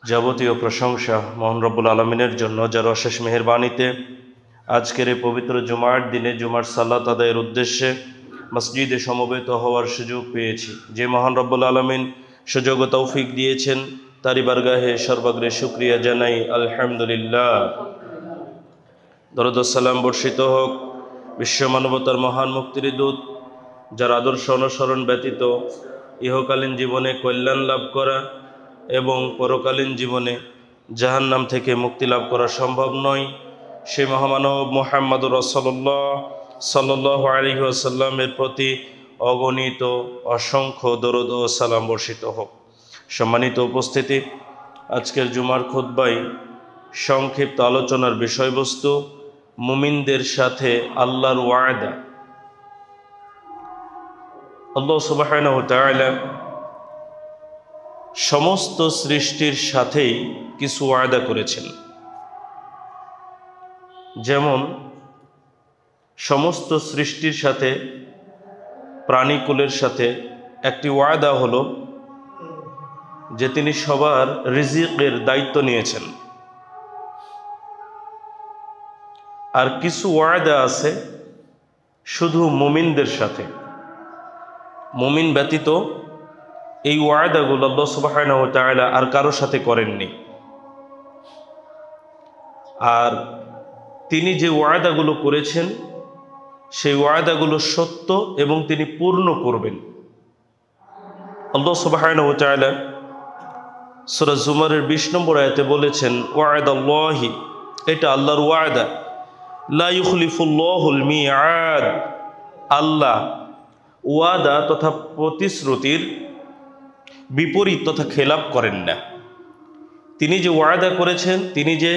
যাবতীয় প্রশংসা মহান রব্বুল আলমিনের জন্য, যার অশেষ মেহেরবানিতে আজকের এই পবিত্র জুমার দিনে জুমার সালাত আদায়ের উদ্দেশ্যে মসজিদে সমবেত হওয়ার সুযোগ পেয়েছি। যে মহান রব্বুল আলমিন সুযোগ ও তৌফিক দিয়েছেন, তারই বারগাহে সর্বাগ্রে শুকরিয়া জানাই আলহামদুলিল্লাহ। দরুদ ও সালাম বর্ষিত হোক বিশ্ব মানবতার মহান মুক্তির দূত, যার আদর্শ অনুসরণ ব্যতীত ইহকালীন জীবনে কল্যাণ লাভ করা এবং পরকালীন জীবনে জাহান্নাম থেকে মুক্তি লাভ করা সম্ভব নয়, সে মহামানব মুহাম্মদুর রাসূলুল্লাহ সাল্লাল্লাহু আলাইহি ওয়াসাল্লামের প্রতি অগণিত অসংখ্য দরুদ ও সালাম বর্ষিত হোক। সম্মানিত উপস্থিতি, আজকের জুমার খুতবায় সংক্ষিপ্ত আলোচনার বিষয়বস্তু মুমিনদের সাথে আল্লাহর ওয়াদা। আল্লাহ সুবহানাহু ওয়া তাআলা সমস্ত সৃষ্টির সাথেই কিছু ওয়াদা করেছেন। যেমন সমস্ত সৃষ্টির সাথে, প্রাণীকুলের সাথে একটি ওয়াদা হলো যে তিনি সবার রিজিকের দায়িত্ব নিয়েছেন। আর কিছু ওয়াদা আছে শুধু মুমিনদের সাথে, মুমিন ব্যতীত এই ওয়াদাগুলো আল্লাহ সুবহানাহু ওয়া তাআলা আর কারোর সাথে করেননি। আর তিনি যে ওয়াদাগুলো করেছেন সেই ওয়াদাগুলো সত্য এবং তিনি পূর্ণ করবেন। আল্লাহ সুবহানাহু ওয়া তাআলা সূরা জুমারের 20 নম্বর আয়াতে বলেছেন, ওয়াদাল্লাহি, এটা আল্লাহর ওয়াদা, লা ইউখলিফুল্লাহুল মিআদ, আল্লাহ ওয়াদা তথা প্রতিশ্রুতির বিপরীত তথা খেলাপ করেন না। তিনি যে ওয়াদা করেছেন, তিনি যে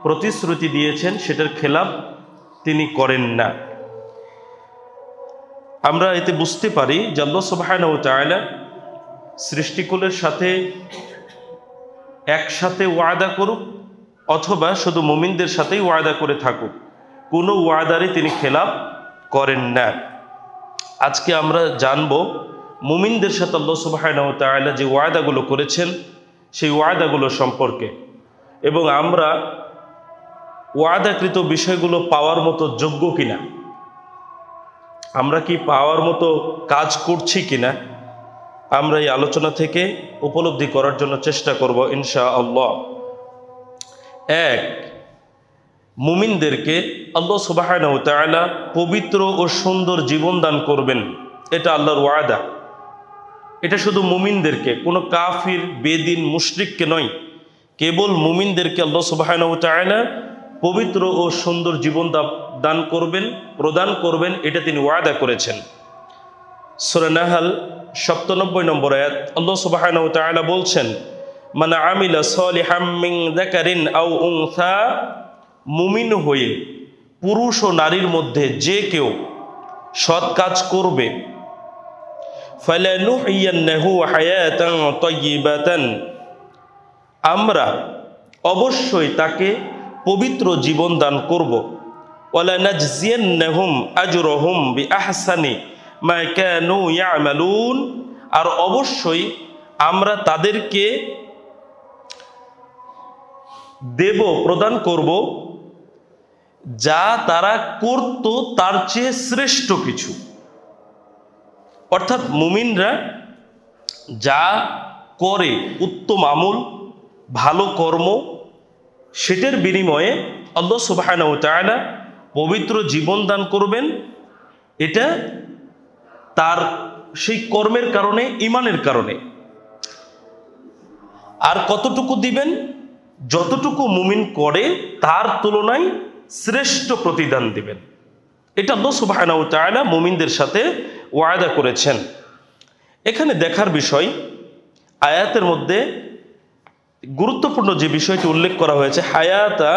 প্রতিশ্রুতি দিয়েছেন, সেটার খেলাপ তিনি করেন না। আমরা এতে বুঝতে পারি যে আল্লাহ সুবহানাহু ওয়া তাআলা সৃষ্টিকুলের সাথে একসাথে ওয়াদা করুক অথবা শুধু মুমিনদের সাথেই ওয়াদা করে থাকুক, কোনো ওয়াদারই তিনি খেলাপ করেন না। আজকে আমরা জানব মুমিনদের সাথে আল্লাহ সুবহানাহু ওয়া তাআলা যে ওয়াদাগুলো করেছেন সেই ওয়াদাগুলো সম্পর্কে, এবং আমরা ওয়াদাকৃত বিষয়গুলো পাওয়ার মতো যোগ্য কিনা, আমরা কি পাওয়ার মতো কাজ করছি কিনা, আমরা এই আলোচনা থেকে উপলব্ধি করার জন্য চেষ্টা করব ইনশাআল্লাহ। এক, মুমিনদেরকে আল্লাহ সুবহানাহু ওয়া তাআলা পবিত্র ও সুন্দর জীবন দান করবেন, এটা আল্লাহর ওয়াদা। এটা শুধু মুমিনদেরকে, কোনো কাফির, বেদিন, মুশরিককে নয়, কেবল মুমিনদেরকে আল্লাহ সুবহানাহু ওয়া তাআলা পবিত্র ও সুন্দর জীবন দান করবেন, প্রদান করবেন, এটা তিনি ওয়াদা করেছেন। সূরা নাহল 97 নম্বর আয়াত, আল্লাহ সুবহানাহু ওয়া তাআলা বলছেন, মান আমিলা সালিহাম মিন যাকারিন আও উনসা, মুমিন হয়ে পুরুষ ও নারীর মধ্যে যে কেউ সৎ কাজ করবে, ফালানুহিয়ান্নাহু হায়াতান তাইয়্যিবাতান, আমরা অবশ্যই তাকে পবিত্র জীবন দান করব, ওয়ালা নাজজিয়ান্নাহুম আজরাহুম বিআহসানি মা কানু ইয়ামালুন, আর অবশ্যই আমরা তাদেরকে দেব, প্রদান করব যা তারা করত তার চেয়ে শ্রেষ্ঠ কিছু। অর্থাৎ মুমিনরা যা করে উত্তম আমল, ভালো কর্ম, সেটার বিনিময়ে আল্লাহ সুবহানাহু ওয়া তাআলা পবিত্র জীবন দান করবেন। এটা তার সেই কর্মের কারণে, ঈমানের কারণে। আর কতটুকু দিবেন? যতটুকু মুমিন করে তার তুলনায় শ্রেষ্ঠ প্রতিদান দিবেন। এটা আল্লাহ সুবহানাহু ওয়া তাআলা মুমিনদের সাথে ওয়াদা করেছেন। এখানে দেখার বিষয়, আয়াতের মধ্যে গুরুত্বপূর্ণ যে বিষয়টি উল্লেখ করা হয়েছে, হায়াতা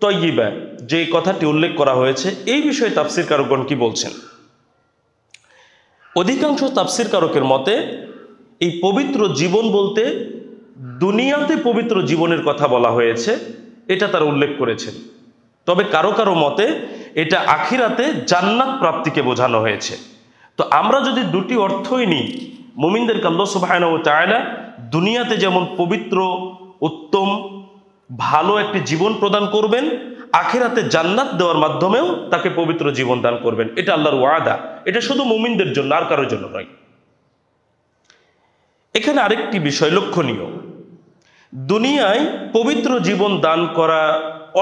তয়্যিবা, যে কথাটি উল্লেখ করা হয়েছে, এই বিষয়ে তাফসীর কারকগণ কি বলছেন? অধিকাংশ তাফসীর কারকের মতে এই পবিত্র জীবন বলতে দুনিয়াতে পবিত্র জীবনের কথা বলা হয়েছে, এটা তারা উল্লেখ করেছেন। তবে কারো কারো মতে এটা আখিরাতে জান্নাত প্রাপ্তিকে বোঝানো হয়েছে। তো আমরা যদি দুটি অর্থই নিই, মুমিনদেরকে আল্লাহ সুবহানাহু ওয়া তাআলা দুনিয়াতে যেমন পবিত্র উত্তম ভালো একটি জীবন প্রদান করবেন, আখিরাতে জান্নাত দেওয়ার মাধ্যমেও তাকে পবিত্র জীবন দান করবেন। এটা আল্লাহর ওয়াদা। এটা শুধু মুমিনদের জন্য, আর কারোর জন্য নয়। এখানে আরেকটি বিষয় লক্ষণীয়, দুনিয়ায় পবিত্র জীবন দান করা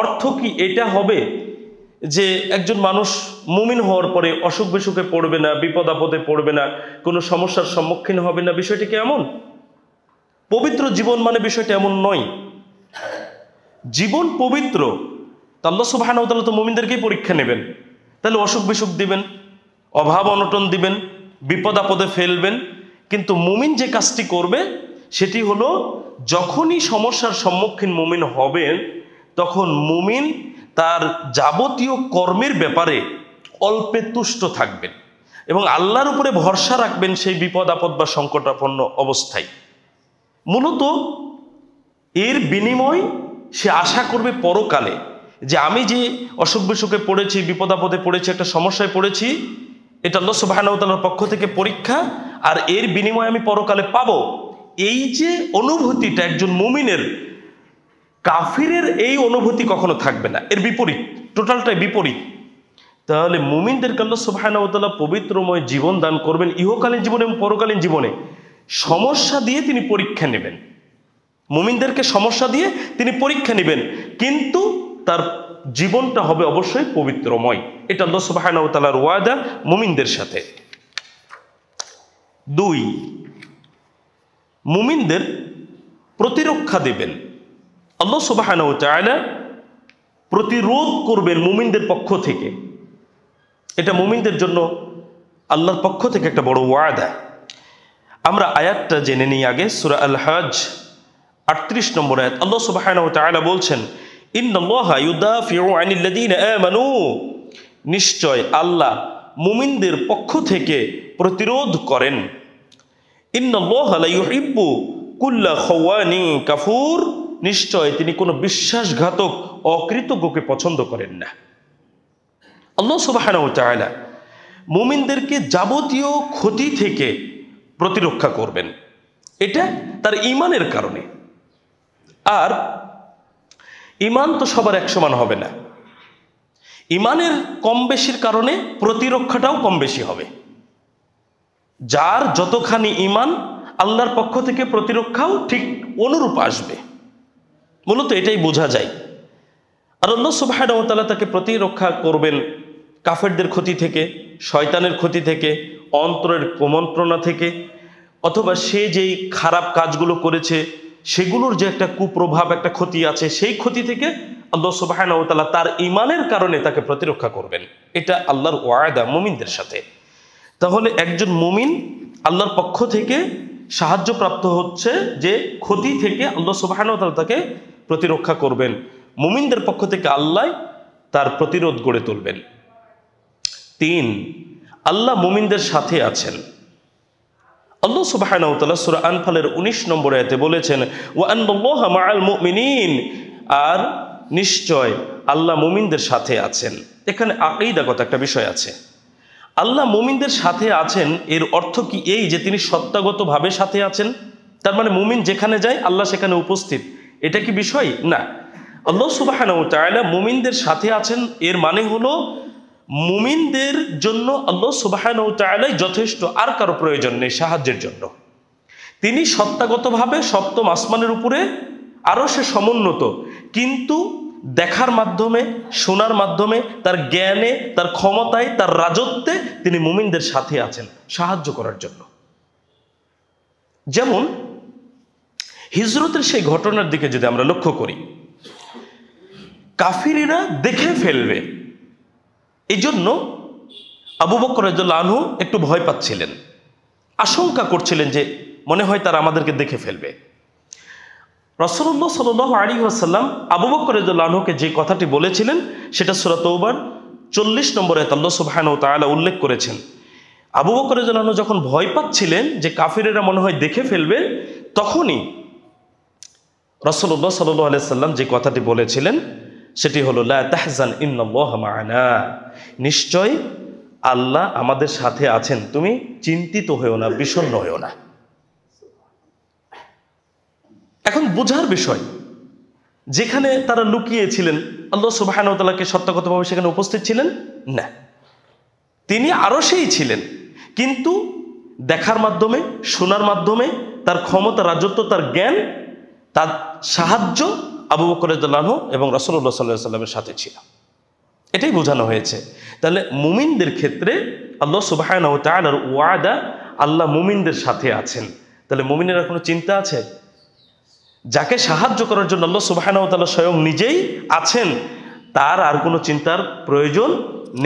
অর্থ কি এটা হবে যে একজন মানুষ মুমিন হওয়ার পরে অসুখ বিসুখে পড়বে না, বিপদ আপদে পড়বে না, কোনো সমস্যার সম্মুখীন হবে না? বিষয়টি কি এমন? পবিত্র জীবন মানে বিষয়টা এমন নয়। জীবন পবিত্র, আল্লাহ সুবহানাহু ওয়া তাআলা তো মুমিনদেরকেই পরীক্ষা নেবেন। তাহলে অসুখ বিসুখ দিবেন, অভাব অনটন দিবেন, বিপদ আপদে ফেলবেন। কিন্তু মুমিন যে কাজটি করবে সেটি হলো, যখনই সমস্যার সম্মুখীন মুমিন হবেন তখন মুমিন তার যাবতীয় কর্মের ব্যাপারে অল্পে তুষ্ট থাকবেন এবং আল্লাহর উপরে ভরসা রাখবেন সেই বিপদ আপদ বা সংকটাপন্ন অবস্থায়। মূলত এর বিনিময় সে আশা করবে পরকালে, যে আমি যে অসুখ বিসুখে পড়েছি, বিপদ আপদে পড়েছি, একটা সমস্যায় পড়েছি, এটা আল্লাহ সুবহানাহু ওয়া তাআলার পক্ষ থেকে পরীক্ষা, আর এর বিনিময় আমি পরকালে পাবো। এই যে অনুভূতিটা একজন মুমিনের, কাফিরের এই অনুভূতি কখনো থাকবে না। এর বিপরীত, টোটালটাই বিপরীত। তাহলে মুমিনদেরকে আল্লাহ সুবহানাহু ওয়া তাআলা পবিত্রময় জীবন দান করবেন, ইহকালীন জীবনে এবং পরকালীন জীবনে। সমস্যা দিয়ে তিনি পরীক্ষা নেবেন, মুমিনদেরকে সমস্যা দিয়ে তিনি পরীক্ষা নেবেন, কিন্তু তার জীবনটা হবে অবশ্যই পবিত্রময়। এটা আল্লাহ সুবহানাহু ওয়া তাআলার ওয়াদা মুমিনদের সাথে। 2, মুমিনদের প্রতিরক্ষা দেবেন আল্লাহ সুবহানাহু ওয়া তাআলা, প্রতিরোধ করবেন মুমিনদের পক্ষ থেকে। এটা মুমিনদের জন্য আল্লাহর পক্ষ থেকে একটা বড় ওয়াদা। আমরা আয়াতটা জেনে নিই আগে। সূরা আল হজ 38 নম্বর আয়াত, আল্লাহ সুবহানাহু ওয়া তাআলা বলছেন, ইন্নাল্লাহা ইউদাফিউ আনিল্লাযীনা আমানু, নিশ্চয় আল্লাহ মুমিনদের পক্ষ থেকে প্রতিরোধ করেন। ইন্নাল্লাহা লা ইউহিব্বু কুল্লা খাওয়ানিন কাফুর, নিশ্চয় তিনি কোনো বিশ্বাসঘাতক অকৃতজ্ঞকে পছন্দ করেন না। আল্লাহ সুবহানাহু ওয়া তাআলা মুমিনদেরকে যাবতীয় ক্ষতি থেকে প্রতিরক্ষা করবেন, এটা তার ঈমানের কারণে। আর ঈমান তো সবার এক সমান হবে না, ঈমানের কম বেশির কারণে প্রতিরক্ষাটাও কম বেশি হবে। যার যতখানি ঈমান, আল্লাহর পক্ষ থেকে প্রতিরক্ষাও ঠিক অনুরূপ আসবে। মূলত এটাই বোঝা যায়। আর আল্লাহ সুবহানাহু ওয়া তাআলা তাকে প্রতিরক্ষা করবেন কাফেরদের ক্ষতি থেকে, শয়তানের ক্ষতি থেকে, অন্তরের কুমন্ত্রণা থেকে, অথবা সে যেই খারাপ কাজগুলো করেছে সেগুলোর যে একটা কুপ্রভাব, একটা ক্ষতি আছে, সেই ক্ষতি থেকে আল্লাহ সুবহানাহু ওয়া তাআলা তার ঈমানের কারণে তাকে প্রতিরক্ষা করবেন। এটা আল্লাহর ওয়াদা মুমিনদের সাথে। তাহলে একজন মুমিন আল্লাহর পক্ষ থেকে সাহায্যপ্রাপ্ত হচ্ছে যে ক্ষতি থেকে আল্লাহ সুবহানাহু ওয়া তাআলা তাকে প্রতিরক্ষা করবেন, মুমিনদের পক্ষ থেকে আল্লাহ তার প্রতিরোধ গড়ে তুলবেন। 3, আল্লাহ মুমিনদের সাথে আছেন। আল্লাহ সুবহানাহু ওয়া তাআলা সূরা আনফালের 19 নম্বর আয়াতে বলেছেন, ওয়া আন্নাল্লাহা মাআল মুমিনিন, আর নিশ্চয় আল্লাহ মুমিনদের সাথে আছেন। এখানে আকীদাগত একটা বিষয় আছে। আল্লাহ মুমিনদের সাথে আছেন এর অর্থ কি এই যে তিনি সত্তাগতভাবে সাথে আছেন? তার মানে মুমিন যেখানে যায় আল্লাহ সেখানে উপস্থিত, এটা কি বিষয়? না। আল্লাহ সুবহানাহু ওয়া তাআলা মুমিনদের সাথে আছেন এর মানে হলো মুমিনদের জন্য আল্লাহ সুবহানাহু ওয়া তাআলাই যথেষ্ট, আর কারো প্রয়োজন নেই সাহায্যের জন্য। তিনি সত্তাগতভাবে সপ্তম আসমানের উপরে আরশে সমুন্নত, কিন্তু দেখার মাধ্যমে, শোনার মাধ্যমে, তার জ্ঞানে, তার ক্ষমতায়, তার রাজত্বে তিনি মুমিনদের সাথে আছেন সাহায্য করার জন্য। যেমন হিজরতের সেই ঘটনার দিকে যদি আমরা লক্ষ্য করি, কাফিরেরা দেখে ফেলবে, এই জন্য আবু বকর রাদিয়াল্লাহু আনহু একটু ভয় পাচ্ছিলেন, আশঙ্কা করছিলেন যে মনে হয় তারা আমাদেরকে দেখে ফেলবে। রাসূলুল্লাহ সাল্লাল্লাহু আলাইহি ওয়াসাল্লাম আবু বকর রাদিয়াল্লাহু আনহুকে যে কথাটি বলেছিলেন সেটা সূরা তাওবার 40 নম্বর আয়াতে আল্লাহ সুবহানাহু ওয়া তাআলা উল্লেখ করেছেন। আবু বকর রাদিয়াল্লাহু আনহু যখন ভয় পাচ্ছিলেন যে কাফিরেরা মনে হয় দেখে ফেলবে, তখনই রাসূলুল্লাহ সাল্লাল্লাহু আলাইহি ওয়াসাল্লাম যে কথাটি বলেছিলেন সেটি হলো, লা তাহজান ইন্নাল্লাহা মা'ানা, নিশ্চয় আল্লাহ আমাদের সাথে আছেন, তুমি চিন্তিত হয়েও না, বিষণ্ণ হয়েও না। এখন বোঝার বিষয়, যেখানে তারা লুকিয়েছিলেন আল্লাহ সুবহানাহু ওয়া তাআলাকে সত্যগতভাবে সেখানে উপস্থিত ছিলেন না, তিনি আরশেই ছিলেন, কিন্তু দেখার মাধ্যমে, শোনার মাধ্যমে, তার ক্ষমতা, রাজত্ব, তার জ্ঞান, তার সাহায্য আবু বকর রাদিয়াল্লাহু আনহু এবং রাসূলুল্লাহ সাল্লাল্লাহু আলাইহি ওয়াসাল্লামের সাথে ছিল। এটাই বোঝানো হয়েছে। তাহলে মুমিনদের ক্ষেত্রে আল্লাহ সুবহানাহু ওয়া তাআলার ওয়াদা, আল্লাহ মুমিনদের সাথে আছেন। তাহলে মুমিনের কোনো চিন্তা আছে? যাকে সাহায্য করার জন্য আল্লাহ সুবহানাহু ওয়া তাআলা স্বয়ং নিজেই আছেন, তার আর কোনো চিন্তার প্রয়োজন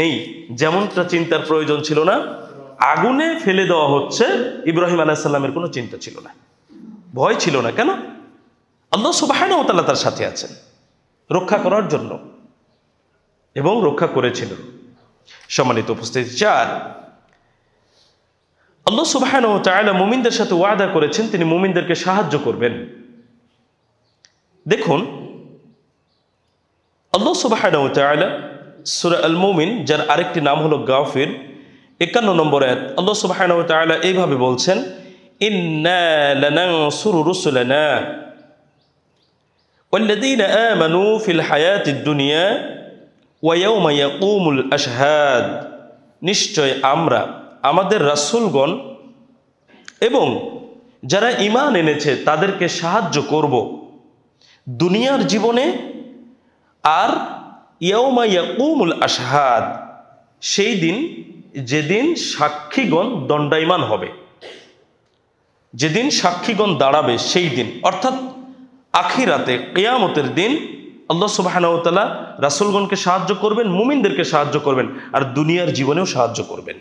নেই। যেমনটা চিন্তার প্রয়োজন ছিল না, আগুনে ফেলে দেওয়া হচ্ছে, ইব্রাহিম আলাইহিস সালামের কোনো চিন্তা ছিল না, ভয় ছিল না। কেন? আল্লাহ সুবহানাহু ওয়া তাআলা তার সাথে আছেন রক্ষা করার জন্য, এবং রক্ষা করেছিলেন। সম্মানিত উপস্থিতি, 4, আল্লাহ সুবহানাহু ওয়া তাআলা মুমিনদের সাথে ওয়াদা করেছেন তিনি মুমিনদেরকে সাহায্য করবেন। দেখুন, আল্লাহ সুবহানাহু ওয়া তাআলা সূরা আল মুমিন, যার আরেকটি নাম হলো গাফির, 51 নম্বর আয়াত আল্লাহ সুবহানাহু ওয়া তাআলা এইভাবে বলছেন, ইন্না লানানসুরু রুসুলানা ওয়াল্লাযীনা আমানু ফিল হায়াতিদ দুনিয়া ওয়া ইয়াওমা ইয়াকুমুল আশহাদ। নিশ্চয় আমরা আমাদের রাসূলগণ এবং যারা ঈমান এনেছে তাদেরকে সাহায্য করব দুনিয়ার জীবনে, আর ইয়াউমা ইয়াকুমুল আশহাদ, সেই দিন যেদিন সাক্ষীগণ দণ্ডায়মান হবে, যেদিন সাক্ষীগণ দাঁড়াবে সেই দিন, অর্থাৎ আখিরাতে কিয়ামতের দিন আল্লাহ সুবহানাহু ওয়া তাআলা রাসূলগণকে সাহায্য করবেন, মুমিনদেরকে সাহায্য করবেন, আর দুনিয়ার জীবনেও সাহায্য করবেন।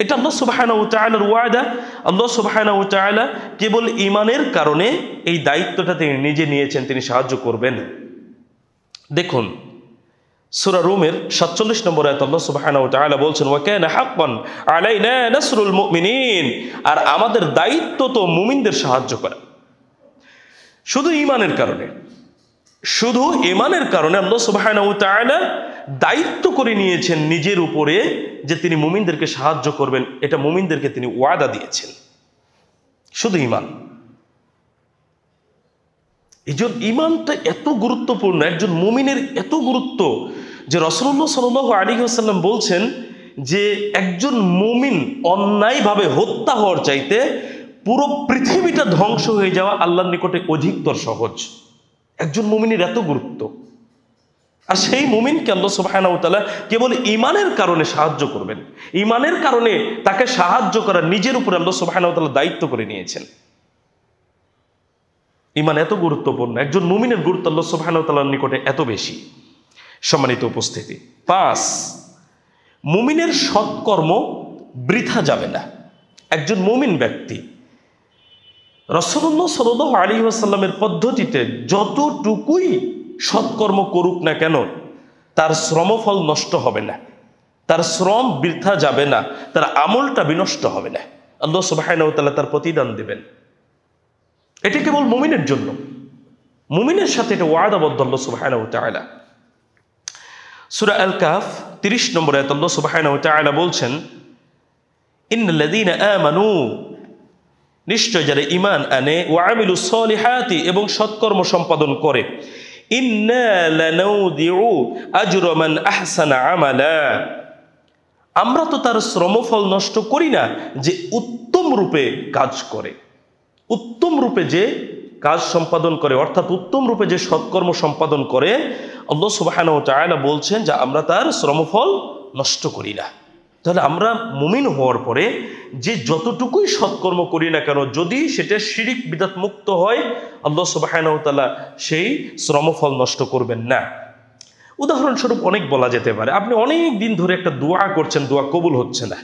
এটা আল্লাহ সুবহানাহু ওয়া তাআলার ওয়াদা। আল্লাহ সুবহানাহু ওয়া তাআলা কেবল ঈমানের কারণে এই দায়িত্বটা তিনি নিজে নিয়েছেন, তিনি সাহায্য করবেন। দেখুন, সূরা রুমের 47 নম্বর আয়াত আল্লাহ সুবহানাহু ওয়া তাআলা বলছেন, ওয়া কানা হাক্কান আলাইনা নাসরুল মুমিনিন, আর আমাদের দায়িত্ব তো মুমিনদের সাহায্য করা। শুধু ঈমানের কারণে, শুধু ঈমানের কারণে আল্লাহ সুবহানাহু ওয়া তাআলা দায়িত্ব করে নিয়েছেন নিজের উপরে যে তিনি মুমিনদেরকে সাহায্য করবেন। এটা মুমিনদেরকে তিনি ওয়াদা দিয়েছেন, শুধু ঈমান। এই জন্য ঈমানটা এত গুরুত্বপূর্ণ, একজন মুমিনের এত গুরুত্ব যে রাসূলুল্লাহ সাল্লাল্লাহু আলাইহি ওয়াসাল্লাম বলছেন যে একজন মুমিন অন্যায়ভাবে হত্যা হওয়ার চাইতে পুরো পৃথিবীটা ধ্বংস হয়ে যাওয়া আল্লাহর নিকটে অধিকতর সহজ। একজন মুমিনের এত গুরুত্ব, আর সেই মুমিনকে আল্লাহ সুবহানাহু ওয়া তাআলা কেবল ঈমানের কারণে সাহায্য করবেন। ঈমানের কারণে তাকে সাহায্য করা নিজের উপরে আল্লাহ সুবহানাহু ওয়া তাআলা দায়িত্ব করে নিয়েছেন। ঈমান এত গুরুত্বপূর্ণ, একজন মুমিনের গুরুত্ব আল্লাহ সুবহানাহু ওয়া তাআলার নিকটে এত বেশি। সম্মানিত উপস্থিতি, 5, মুমিনের সৎকর্ম বৃথা যাবে না। একজন মুমিন ব্যক্তি রাসূলুল্লাহ সাল্লাল্লাহু আলাইহি ওয়াসাল্লামের পদ্ধতিতে যতটুকুই সৎকর্ম করুক না কেন, তার শ্রমফল নষ্ট হবে না, তার শ্রম বৃথা যাবে না, তার আমলটা বিনষ্ট হবে না। আল্লাহ সুবহানাহু ওয়া তাআলা তার প্রতিদান দেবেন। এটা কেবল মুমিনের জন্য, মুমিনের সাথে এটা ওয়াদাবদ্ধ আল্লাহ সুবহানাহু ওয়া তাআলা। সূরা আল কাহফ 30 নম্বর আয়াত আল্লাহ সুবহানাহু ওয়া তাআলা বলছেন, ইন্নাল্লাযীনা আমানু, নিশ্চয় যারা ঈমান আনে, ওয়া আমিলুস সলিহাতি, এবং সৎকর্ম সম্পাদন করে, ইন্না লানুদিউ আজরা মান আহসানা আমালা, আমরা তো তার শ্রমফল নষ্ট করি না যে উত্তম রূপে কাজ করে। উত্তম রূপে যে কাজ সম্পাদন করে, অর্থাৎ উত্তম রূপে যে সৎকর্ম সম্পাদন করে, আল্লাহ সুবহানাহু ওয়া তাআলা বলছেন যে আমরা তার শ্রমফল নষ্ট করি না। তাহলে আমরা মুমিন হওয়ার পরে যে যতটুকুই সৎকর্ম করি না কেন, যদি সেটা শিরিক বিদআত মুক্ত হয়, আল্লাহ সুবহানাহু ওয়া তাআলা সেই শ্রমফল নষ্ট করবেন না। উদাহরণস্বরূপ অনেক বলা যেতে পারে, আপনি অনেক দিন ধরে একটা দোয়া করছেন, দোয়া কবুল হচ্ছে না,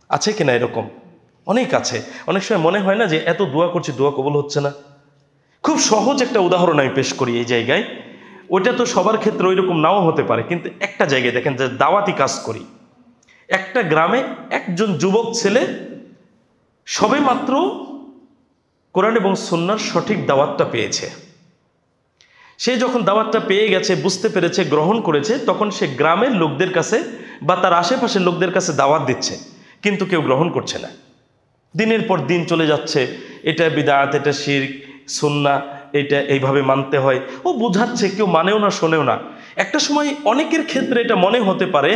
আছে কিনা এরকম? অনেক আছে। অনেক সময় মনে হয় না যে এত দোয়া করছি, দোয়া কবুল হচ্ছে না। খুব সহজ একটা উদাহরণ আমি পেশ করি এই জায়গায়। ওইটা তো সবার ক্ষেত্রে ওই রকম নাও হতে পারে, কিন্তু একটা জায়গায় দেখেন, যে দাওয়াতি কাজ করি, একটা গ্রামে একজন যুবক ছেলে সবে মাত্র কোরআন এবং সুন্নাহর সঠিক দাওয়াতটা পেয়েছে। সে যখন দাওয়াতটা পেয়ে গেছে, বুঝতে পেরেছে, গ্রহণ করেছে, তখন সে গ্রামের লোকদের কাছে বা তার আশেপাশের লোকদের কাছে দাওয়াত দিচ্ছে, কিন্তু কেউ গ্রহণ করছে না। দিনের পর দিন চলে যাচ্ছে, এটা বিদআত, এটা শিরক, সুন্নাহ এটা এইভাবে মানতে হয়, ও বোঝাচ্ছে, কেউ মানেও না শোনেও না। একটা সময় অনেকের ক্ষেত্রে এটা মনে হতে পারে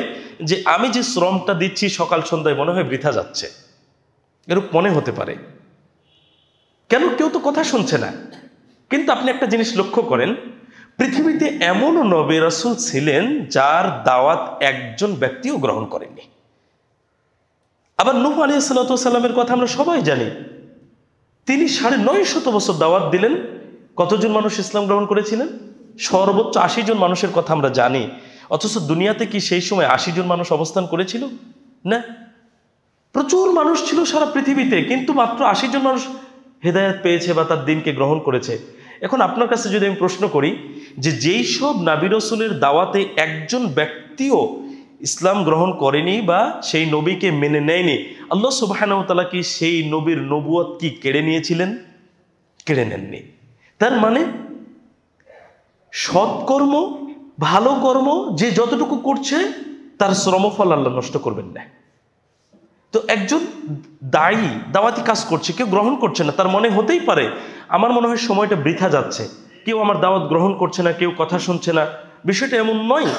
যে আমি যে শ্রমটা দিচ্ছি সকাল সন্ধ্যায় মনে হয় বৃথা যাচ্ছে, এরূপ মনে হতে পারে। কেন? কেউ তো কথা শুনছে না। কিন্তু আপনি একটা জিনিস লক্ষ্য করেন, পৃথিবীতে এমনও নবী রাসূল ছিলেন যার দাওয়াত একজন ব্যক্তিও গ্রহণ করেননি। আবার নূহ আলাইহিস সালামের কথা আমরা সবাই জানি, তিনি 950 বছর দাওয়াত দিলেন। কতজন মানুষ ইসলাম গ্রহণ করেছিলেন? সর্বোচ্চ 80 জন মানুষের কথা আমরা জানি। অথচ দুনিয়াতে কি সেই সময় 80 জন মানুষ অবস্থান করেছিল? না, প্রচুর মানুষ ছিল সারা পৃথিবীতে, কিন্তু মাত্র 80 জন মানুষ হেদায়েত পেয়েছে বা তার দ্বীনকে গ্রহণ করেছে। এখন আপনার কাছে যদি আমি প্রশ্ন করি যে যেই সব নবী রাসূলের দাওয়াতে একজন ব্যক্তিও ইসলাম গ্রহণ করেনি বা সেই নবীকে মেনে নেয়নি, আল্লাহ সুবহানাহু ওয়া তাআলা কি সেই নবীর নবুয়ত কি কেড়ে নিয়েছিলেন? কেড়ে নেননি। তার মানে সৎকর্ম, ভালো কর্ম যে যতটুকু করছে তার শ্রমফল আল্লাহ নষ্ট করবেন না। তো একজন দায়ী দাওয়াতি কাজ করছে, কেউ গ্রহণ করছে না, তার মনে হতেই পারে আমার মনে হয় সময়টা বৃথা যাচ্ছে, কেউ আমার দাওয়াত গ্রহণ করছে না, কেউ কথা শুনছে না। বিষয়টা এমন নয়।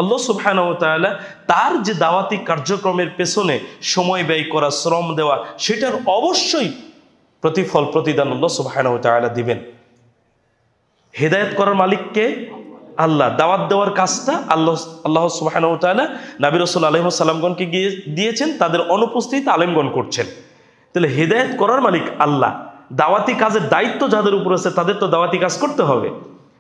আল্লাহ সুবহানাহু ওয়া তাআলা তার যে দাওয়াতি কার্যক্রমের পেছনে সময় ব্যয় করা, শ্রম দেওয়া, সেটার অবশ্যই প্রতিফল প্রতিদান আল্লাহ সুবহানাহু ওয়া তাআলা দিবেন। হেদায়েত করার মালিককে আল্লাহ, দাওয়াত দেওয়ার কাজটা আল্লাহ সুবহানাহু ওয়া তাআলা নবী রাসূল আলাইহিস সালামগণকে গিয়ে দিয়েছেন, তাদের অনুপস্থিতিতে আলেমগণ করছেন। তাহলে হেদায়েত করার মালিক আল্লাহ, দাওয়াতি কাজের দায়িত্ব যাদের উপর আছে তাদের তো দাওয়াতি কাজ করতে হবে।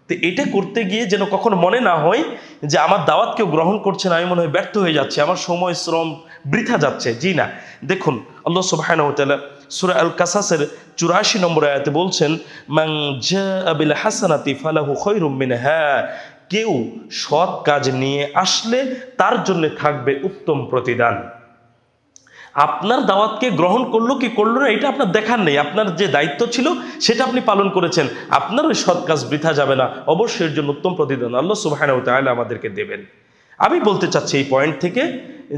তো এটা করতে গিয়ে যেন কখনো মনে না হয় যে আমার দাওয়াত কেউ গ্রহণ করছে না, আমি মনে হয় ব্যর্থ হয়ে যাচ্ছে, আমার সময় শ্রম বৃথা যাচ্ছে। জি না, দেখুন আল্লাহ সুবহানাহু ওয়া তাআলা সূরা আল কাসাসের 84 নম্বর আয়াতে বলছেন, মান জাআ বিল হাসানাতি ফালাহু খায়রুম মিনহা, কেউ সৎ কাজ নিয়ে আসলে তার জন্য থাকবে উত্তম প্রতিদান। আপনার দাওয়াতকে গ্রহণ করলো কি করলো না এটা আপনার দেখার নেই, আপনার যে দায়িত্ব ছিল সেটা আপনি পালন করেছেন, আপনার ওই সৎ কাজ বৃথা যাবে না, অবশ্যই এর জন্য উত্তম প্রতিদান আল্লাহ সুবহানাহু ওয়া তাআলা আমাদেরকে দেবেন। আমি বলতে চাচ্ছি এই পয়েন্ট থেকে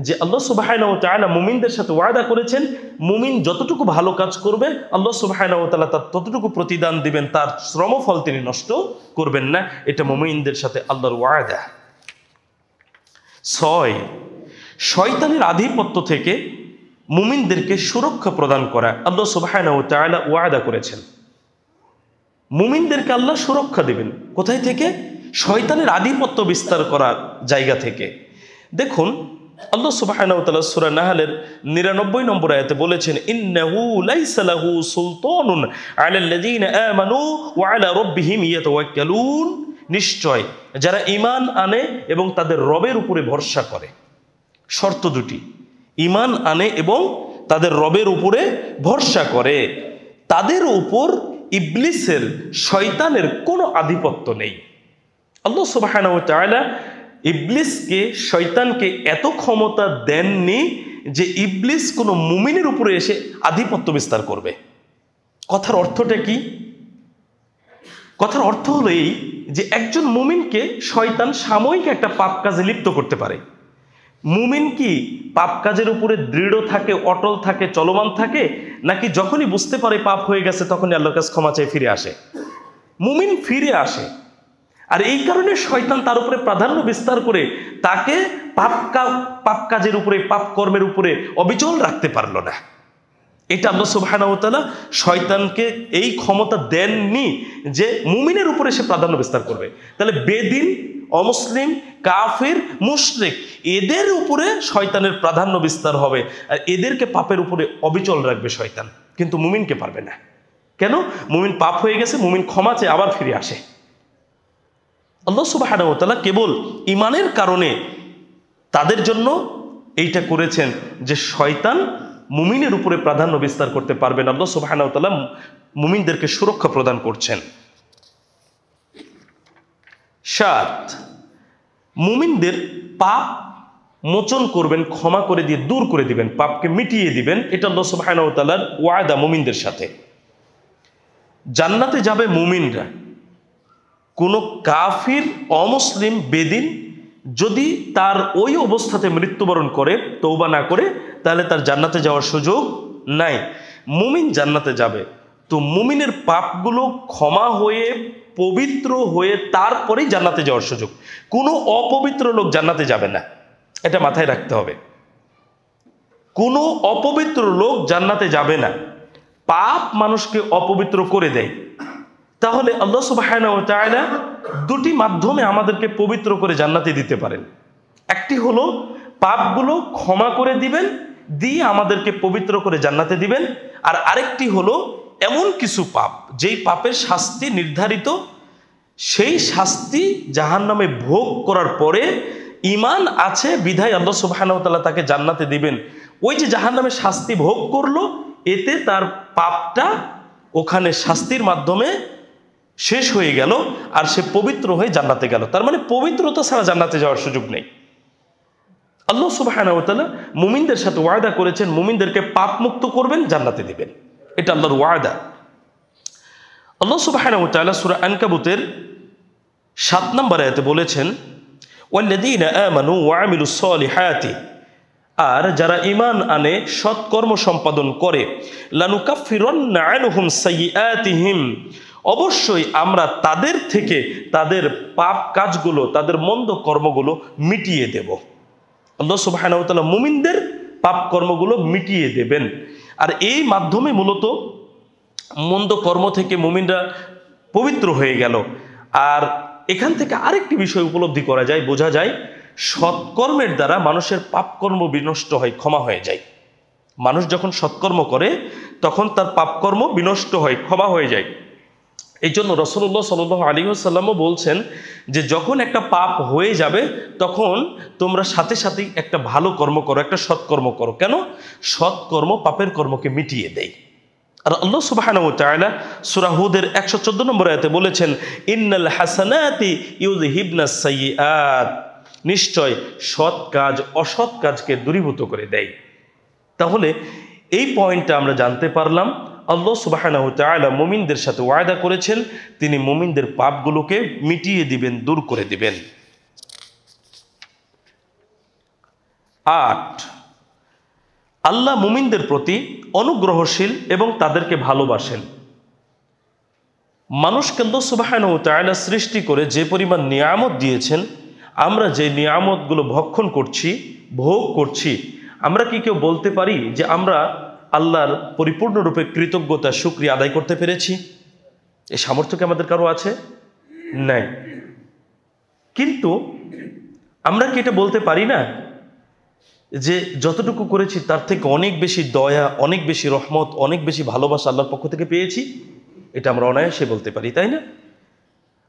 যে আল্লাহ সুবহানাহু ওয়া তাআলা মুমিনদের সাথে ওয়াদা করেছেন, মুমিন যতটুকু ভালো কাজ করবে আল্লাহ সুবহানাহু ওয়া তাআলা তার ততটুকু প্রতিদান দিবেন, তার শ্রমফল তিনি নষ্ট করবেন না। এটা মুমিনদের সাথে আল্লাহর ওয়াদা। 6, শয়তানের আধিপত্য থেকে মুমিনদেরকে সুরক্ষা প্রদান করা আল্লাহ সুবহানাহু ওয়া তাআলা ওয়াদা করেছেন। মুমিনদেরকে আল্লাহ সুরক্ষা দিবেন কোথায় থেকে? শয়তানের আধিপত্য বিস্তার করার জায়গা থেকে। দেখুন আল্লাহ সুবহানাহু ওয়া তাআলা সূরা নাহলের 99 নম্বর আয়াতে বলেছেন, ইন্নাহু লাইসা লাহু সুলতানুন আলাল্লাযীনা আমানু ওয়া আলা রাব্বিহিম ইয়াতাওয়াক্কালুন, নিশ্চয় যারা ঈমান আনে এবং তাদের রবের উপরে ভরসা করে। শর্ত দুটি, ঈমান আনে এবং তাদের রবের উপরে ভরসা করে, তাদের উপর ইবলিসের, শয়তানের কোনো আধিপত্য নেই। আল্লাহ সুবহানাহু ওয়া তাআলা ইবলিসকে, শয়তানকে এত ক্ষমতা দেননি যে ইবলিস কোনো মুমিনের উপরে এসে আধিপত্য বিস্তার করবে। কথার অর্থটা কি? কথার অর্থ হলো এই যে একজন মুমিনকে শয়তান সাময়িক একটা পাপ কাজে লিপ্ত করতে পারে। মুমিন কি পাপ কাজের উপরে দৃঢ় থাকে, অটল থাকে, চলমান থাকে, নাকি যখনই বুঝতে পারে পাপ হয়ে গেছে তখনই আল্লাহর কাছে ক্ষমা চেয়ে ফিরে আসে? মুমিন ফিরে আসে। আর এই কারণে শয়তান তার উপরে প্রাধান্য বিস্তার করে তাকে পাপ কাজের উপরে, পাপ কর্মের উপরে অবিচল রাখতে পারলো না। এটা আল্লাহ সুবহানাহু ওয়া তাআলা শয়তানকে এই ক্ষমতা দেননি যে মুমিনের উপরে সে প্রাধান্য বিস্তার করবে। তাহলে বেদিন, অমুসলিম, কাফির, মুশরিক এদের উপরে শয়তানের প্রাধান্য বিস্তার হবে, আর এদেরকে পাপের উপরে অবিচল রাখবে শয়তান, কিন্তু মুমিনকে পারবে না। কেন? মুমিন পাপ হয়ে গেছে, মুমিন ক্ষমা চেয়ে আবার ফিরে আসে। আল্লাহ সুবহানাহু ওয়া তাআলা কেবল ঈমানের কারণে তাদের জন্য এইটা করেছেন যে শয়তান মুমিনের উপরে প্রাধান্য বিস্তার করতে পারবেন। আল্লাহ সুবহানাহু ওয়া তাআলা মুমিনদেরকে সুরক্ষা প্রদান করছেন। 7, মুমিনদের পাপ মোচন করবেন, ক্ষমা করে দিয়ে দূর করে দিবেন, পাপকে মিটিয়ে দিবেন। এটা আল্লাহ সুবহানাহু ওয়া তাআলার ওয়াদা মুমিনদের সাথে। জান্নাতে যাবে মুমিনরা। কোনো কাফির, অমুসলিম, বেদিন যদি তার ওই অবস্থাতে মৃত্যুবরণ করে, তওবা না করে, তাহলে তার জান্নাতে যাওয়ার সুযোগ নাই। মুমিন জান্নাতে যাবে। তো মুমিনের পাপগুলো ক্ষমা হয়ে পবিত্র হয়ে তারপরেই জান্নাতে যাওয়ার সুযোগ। কোনো অপবিত্র লোক জান্নাতে যাবে না, এটা মাথায় রাখতে হবে। কোনো অপবিত্র লোক জান্নাতে যাবে না। পাপ মানুষকে অপবিত্র করে দেয়। তাহলে আল্লাহ সুবহানাহু ওয়া তাআলা দুটি মাধ্যমে আমাদেরকে পবিত্র করে জান্নাতে দিতে পারেন। একটি হলো পাপগুলো ক্ষমা করে দিবেন, দিয়ে আমাদেরকে পবিত্র করে জান্নাতে দিবেন। আর আরেকটি হলো এমন কিছু পাপ যেই পাপের শাস্তি নির্ধারিত, সেই শাস্তি জাহান্নামে ভোগ করার পরে ঈমান আছে বিধায় আল্লাহ সুবহানাহু ওয়া তাআলা তাকে জান্নাতে দিবেন। ওই যে জাহান্নামে শাস্তি ভোগ করলো, এতে তার পাপটা ওখানে শাস্তির মাধ্যমে শেষ হয়ে গেল, আর সে পবিত্র হয়ে জান্নাতে গেল। তার মানে পবিত্রতা ছাড়া জান্নাতে যাওয়ার সুযোগ নেই। আল্লাহ সুবহানাহু ওয়া তাআলা মুমিনদের সাথে ওয়াদা করেছেন, মুমিনদেরকে পাপ মুক্ত করবেন, জান্নাতে দিবেন। এটা আল্লাহর ওয়াদা। আল্লাহ সুবহানাহু ওয়া তাআলা সূরা আনকাবুতের 7 নম্বর আয়াতে বলেছেন, ওয়াল্লাযীনা আমানু ওয়া আমিলুস সালিহাতি, আর যারা ঈমান আনে সৎকর্ম সম্পাদন করে, লানুকাফিরান্না আনহুম সাইয়্যাতিহিম, অবশ্যই আমরা তাদের থেকে তাদের পাপ কাজগুলো, তাদের মন্দ কর্মগুলো মিটিয়ে দেব। আল্লাহ সুবহানাহু ওয়া তাআলা মুমিনদের পাপ কর্মগুলো মিটিয়ে দেবেন। আর এই মাধ্যমে মূলত মন্দ কর্ম থেকে মুমিনরা পবিত্র হয়ে গেল। আর এখান থেকে আরেকটি বিষয় উপলব্ধি করা যায়, বোঝা যায়, সৎকর্মের দ্বারা মানুষের পাপকর্ম বিনষ্ট হয়, ক্ষমা হয়ে যায়। মানুষ যখন সৎকর্ম করে তখন তার পাপকর্ম বিনষ্ট হয়, ক্ষমা হয়ে যায়। এই জন্য রাসূলুল্লাহ সাল্লাল্লাহু আলাইহি ওয়াসাল্লামও বলছেন যে যখন একটা পাপ হয়ে যাবে তখন তোমরা সাথে সাথেই একটা ভালো কর্ম করো, একটা সৎকর্ম করো। কেন? সৎকর্ম পাপের কর্মকে মিটিয়ে দেয়। আর আল্লাহ সুবহানাহু ওয়া তাআলা সূরা হুদের 114 নম্বর আয়াতে বলেছেন, ইন্নাল হাসানাতি ইউযহিবনাস সাইয়্যাত, নিশ্চয় সৎ কাজ অসৎ কাজকে দূরীভূত করে দেয়। তাহলে এই পয়েন্টটা আমরা জানতে পারলাম, আল্লাহ সুবহানাহু ওয়া তাআলা মুমিনদের সাথে ওয়াদা করেছেন তিনি মুমিনদের পাপগুলোকে মিটিয়ে দিবেন, দূর করে দিবেন। 8, আল্লাহ মুমিনদের প্রতি অনুগ্রহশীল এবং তাদেরকে ভালোবাসেন। মানুষকে আল্লাহ সুবহানাহু ওয়া তাআলা সৃষ্টি করে যে পরিমাণ নিয়ামত দিয়েছেন, আমরা যে নিয়ামতগুলো ভক্ষণ করছি, ভোগ করছি, আমরা কি কেউ বলতে পারি যে আমরা আল্লাহর পরিপূর্ণরূপে কৃতজ্ঞতা শুকরিয়া আদায় করতে পেরেছি? এই সামর্থ্য কি আমাদের কারো আছে? নাই। কিন্তু আমরা কি এটা বলতে পারি না যে যতটুকু করেছি তার থেকে অনেক বেশি দয়া, অনেক বেশি রহমত, অনেক বেশি ভালোবাসা আল্লাহর পক্ষ থেকে পেয়েছি? এটা আমরা অনায়াসে বলতে পারি, তাই না?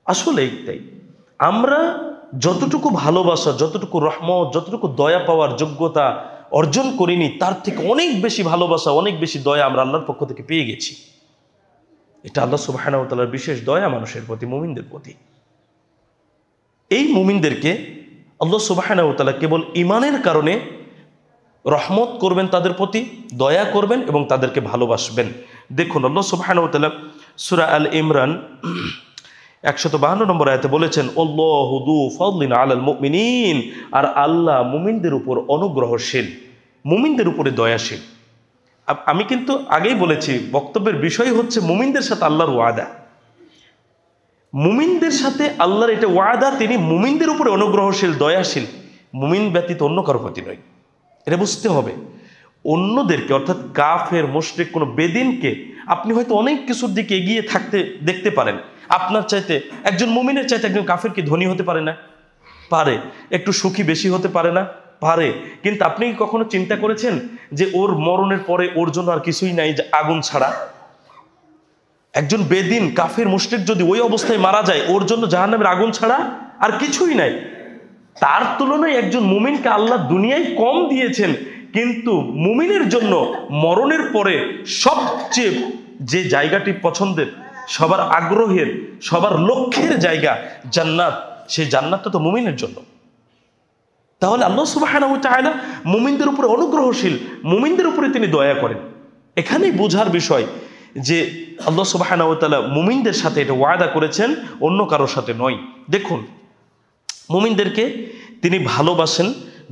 আসলে তাই। আমরা যতটুকু ভালোবাসা, যতটুকু রহমত, যতটুকু দয়া পাওয়ার যোগ্যতা অর্জন করিনি, তার থেকে অনেক বেশি ভালোবাসা, অনেক বেশি দয়া আমরা আল্লাহর পক্ষ থেকে পেয়ে গেছি। এটা আল্লাহ সুবহানাহু ওয়া তাআলার বিশেষ দয়া মানুষের প্রতি, মুমিনদের প্রতি। এই মুমিনদেরকে আল্লাহ সুবহানাহু ওয়া তাআলা কেবল ঈমানের কারণে রহমত করবেন, তাদের প্রতি দয়া করবেন এবং তাদেরকে ভালোবাসবেন। দেখুন আল্লাহ সুবহানাহু ওয়া তাআলা সূরা আল ইমরান 152 নম্বর আয়াতে বলেছেন, আল্লাহু যু ফাদলিন আলাল মুমিনিন, আর আল্লাহ মুমিনদের উপর অনুগ্রহশীল, মুমিনদের উপরে দয়াশীল। আমি কিন্তু আগেই বলেছি, বক্তব্যের বিষয় হচ্ছে মুমিনদের সাথে আল্লাহর ওয়াদা। মুমিনদের সাথে আল্লাহর এটা ওয়াদা, তিনি মুমিনদের উপরে অনুগ্রহশীল, দয়াশীল, মুমিন ব্যতীত অন্য কারো প্রতি নয়। এটা বুঝতে হবে। অন্যদেরকে, অর্থাৎ কাফের, মুশরিক, কোনো বেদিনকে আপনি হয়তো অনেক কিছুর দিকে এগিয়ে থাকতে দেখতে পারেন। আপনার চাইতে, একজন মুমিনের চাইতে একজন কাফের কি ধনী হতে পারে না? পারে। একটু সুখী বেশি হতে পারে না? পারে। কিন্তু আপনি কি কখনো চিন্তা করেছেন যে ওর মরণের পরে ওর জন্য আর কিছুই নাই, যে আগুন ছাড়া? একজন বেদিন, কাফের, মুশরিক যদি ওই অবস্থায় মারা যায়, ওর জন্য জাহান্নামের আগুন ছাড়া আর কিছুই নাই। তার তুলনায় একজন মুমিনকে আল্লাহ দুনিয়ায় কম দিয়েছেন, কিন্তু মুমিনের জন্য মরণের পরে সবচেয়ে যে জায়গাটি পছন্দের, সবার আগ্রহের, সবার লক্ষ্যের জায়গা জান্নাত, সেই জান্নাতটা তো মুমিনের জন্য। তাহলে আল্লাহ সুবহানাহু ওয়া তাআলা মুমিনদের উপরে অনুগ্রহশীল, মুমিনদের উপরে তিনি দয়া করেন। এখানেই বোঝার বিষয় যে আল্লাহ সুবহানাহু ওয়া তাআলা মুমিনদের সাথে এটা ওয়াদা করেছেন, অন্য কারোর সাথে নয়। দেখুন, মুমিনদেরকে তিনি ভালোবাসেন,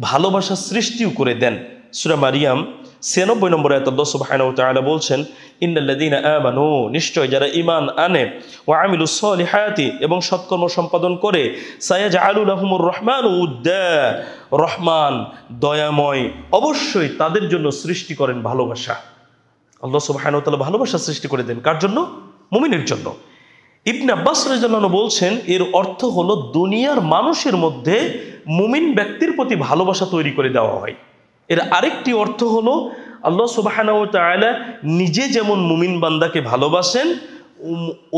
ভালোবাসা সৃষ্টিও করে দেন। সূরা মারিয়াম 96 নম্বর আয়াতে আল্লাহ সুবহানাহু ওয়া তাআলা বলছেন, ইন্নাল্লাযীনা আমানু, নিশ্চয় যারা ঈমান আনে, ওয়া আমিলুস সলিহাতি, এবং সৎকর্ম সম্পাদন করে, সায়াজআলু লাহুমুর রহমানু উদ্দা, রহমান দয়াময় অবশ্যই তাদের জন্য সৃষ্টি করেন ভালোবাসা। আল্লাহ সুবহানাহু ওয়া তাআলা ভালোবাসা সৃষ্টি করে দেন কার জন্য? মুমিনের জন্য। ইবনে আব্বাস রাদিয়াল্লাহু আনহু বলছেন, এর অর্থ হলো দুনিয়ার মানুষের মধ্যে মুমিন ব্যক্তির প্রতি ভালোবাসা তৈরি করে দেওয়া হয়। এর আরেকটি অর্থ হলো আল্লাহ সুবহানাহু ওয়া তাআলা নিজে যেমন মুমিন বান্দাকে ভালোবাসেন,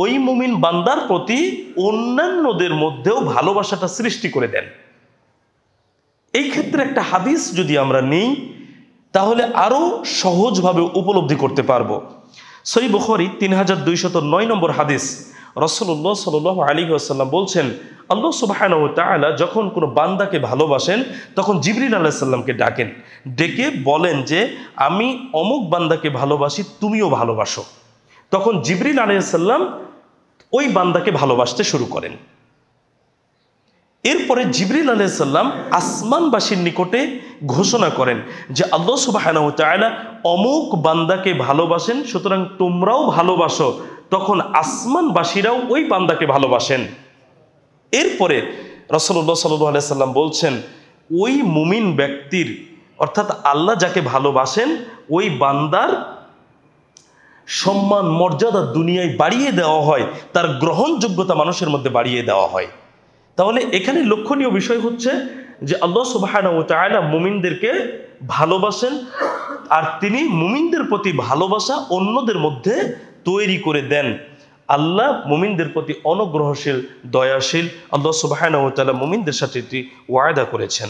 ওই মুমিন বান্দার প্রতি অন্যান্যদের মধ্যেও ভালোবাসাটা সৃষ্টি করে দেন। এই ক্ষেত্রে একটা হাদিস যদি আমরা নিই তাহলে আরো সহজভাবে উপলব্ধি করতে পারবো। সহিহ বুখারী 3209 নম্বর হাদিস, রাসূলুল্লাহ সাল্লাল্লাহু আলাইহি ওয়াসাল্লাম বলছেন, আল্লাহ সুবহানাহু ওয়া তাআলা যখন কোনো বান্দাকে ভালোবাসেন তখন জিবরিল আলাইহিস সালামকে ডাকেন, ডেকে বলেন যে আমি অমুক বান্দাকে ভালোবাসি, তুমিও ভালোবাসো। তখন জিবরিল আলাইহিস সালাম ওই বান্দাকে ভালোবাসতে শুরু করেন। এরপরে জিবরিল আলাইহিস সালাম আসমানবাসীর নিকটে ঘোষণা করেন যে আল্লাহ সুবহানাহু ওয়া তাআলা অমুক বান্দাকে ভালোবাসেন, সুতরাং তোমরাও ভালোবাসো। তখন আসমানবাসীরাও ওই বান্দাকে ভালোবাসেন। এরপরে রাসূলুল্লাহ সাল্লাল্লাহু আলাইহি সাল্লাম বলছেন, ওই মুমিন ব্যক্তির অর্থাৎ আল্লাহ যাকে ভালোবাসেন ওই বান্দার সম্মান মর্যাদা দুনিয়ায় বাড়িয়ে দেওয়া হয়, তার গ্রহণযোগ্যতা মানুষের মধ্যে বাড়িয়ে দেওয়া হয়। তাহলে এখানে লক্ষণীয় বিষয় হচ্ছে যে আল্লাহ সুবহানাহু ওয়া তাআলা মুমিনদেরকে ভালোবাসেন, আর তিনি মুমিনদের প্রতি ভালোবাসা অন্যদের মধ্যে তৈরি করে দেন। আল্লাহ মুমিনদের প্রতি অনুগ্রহশীল, দয়াশীল। আল্লাহ সুবহানাহু ওয়া তাআলা মুমিনদের সাথে একটি ওয়াদা করেছেন।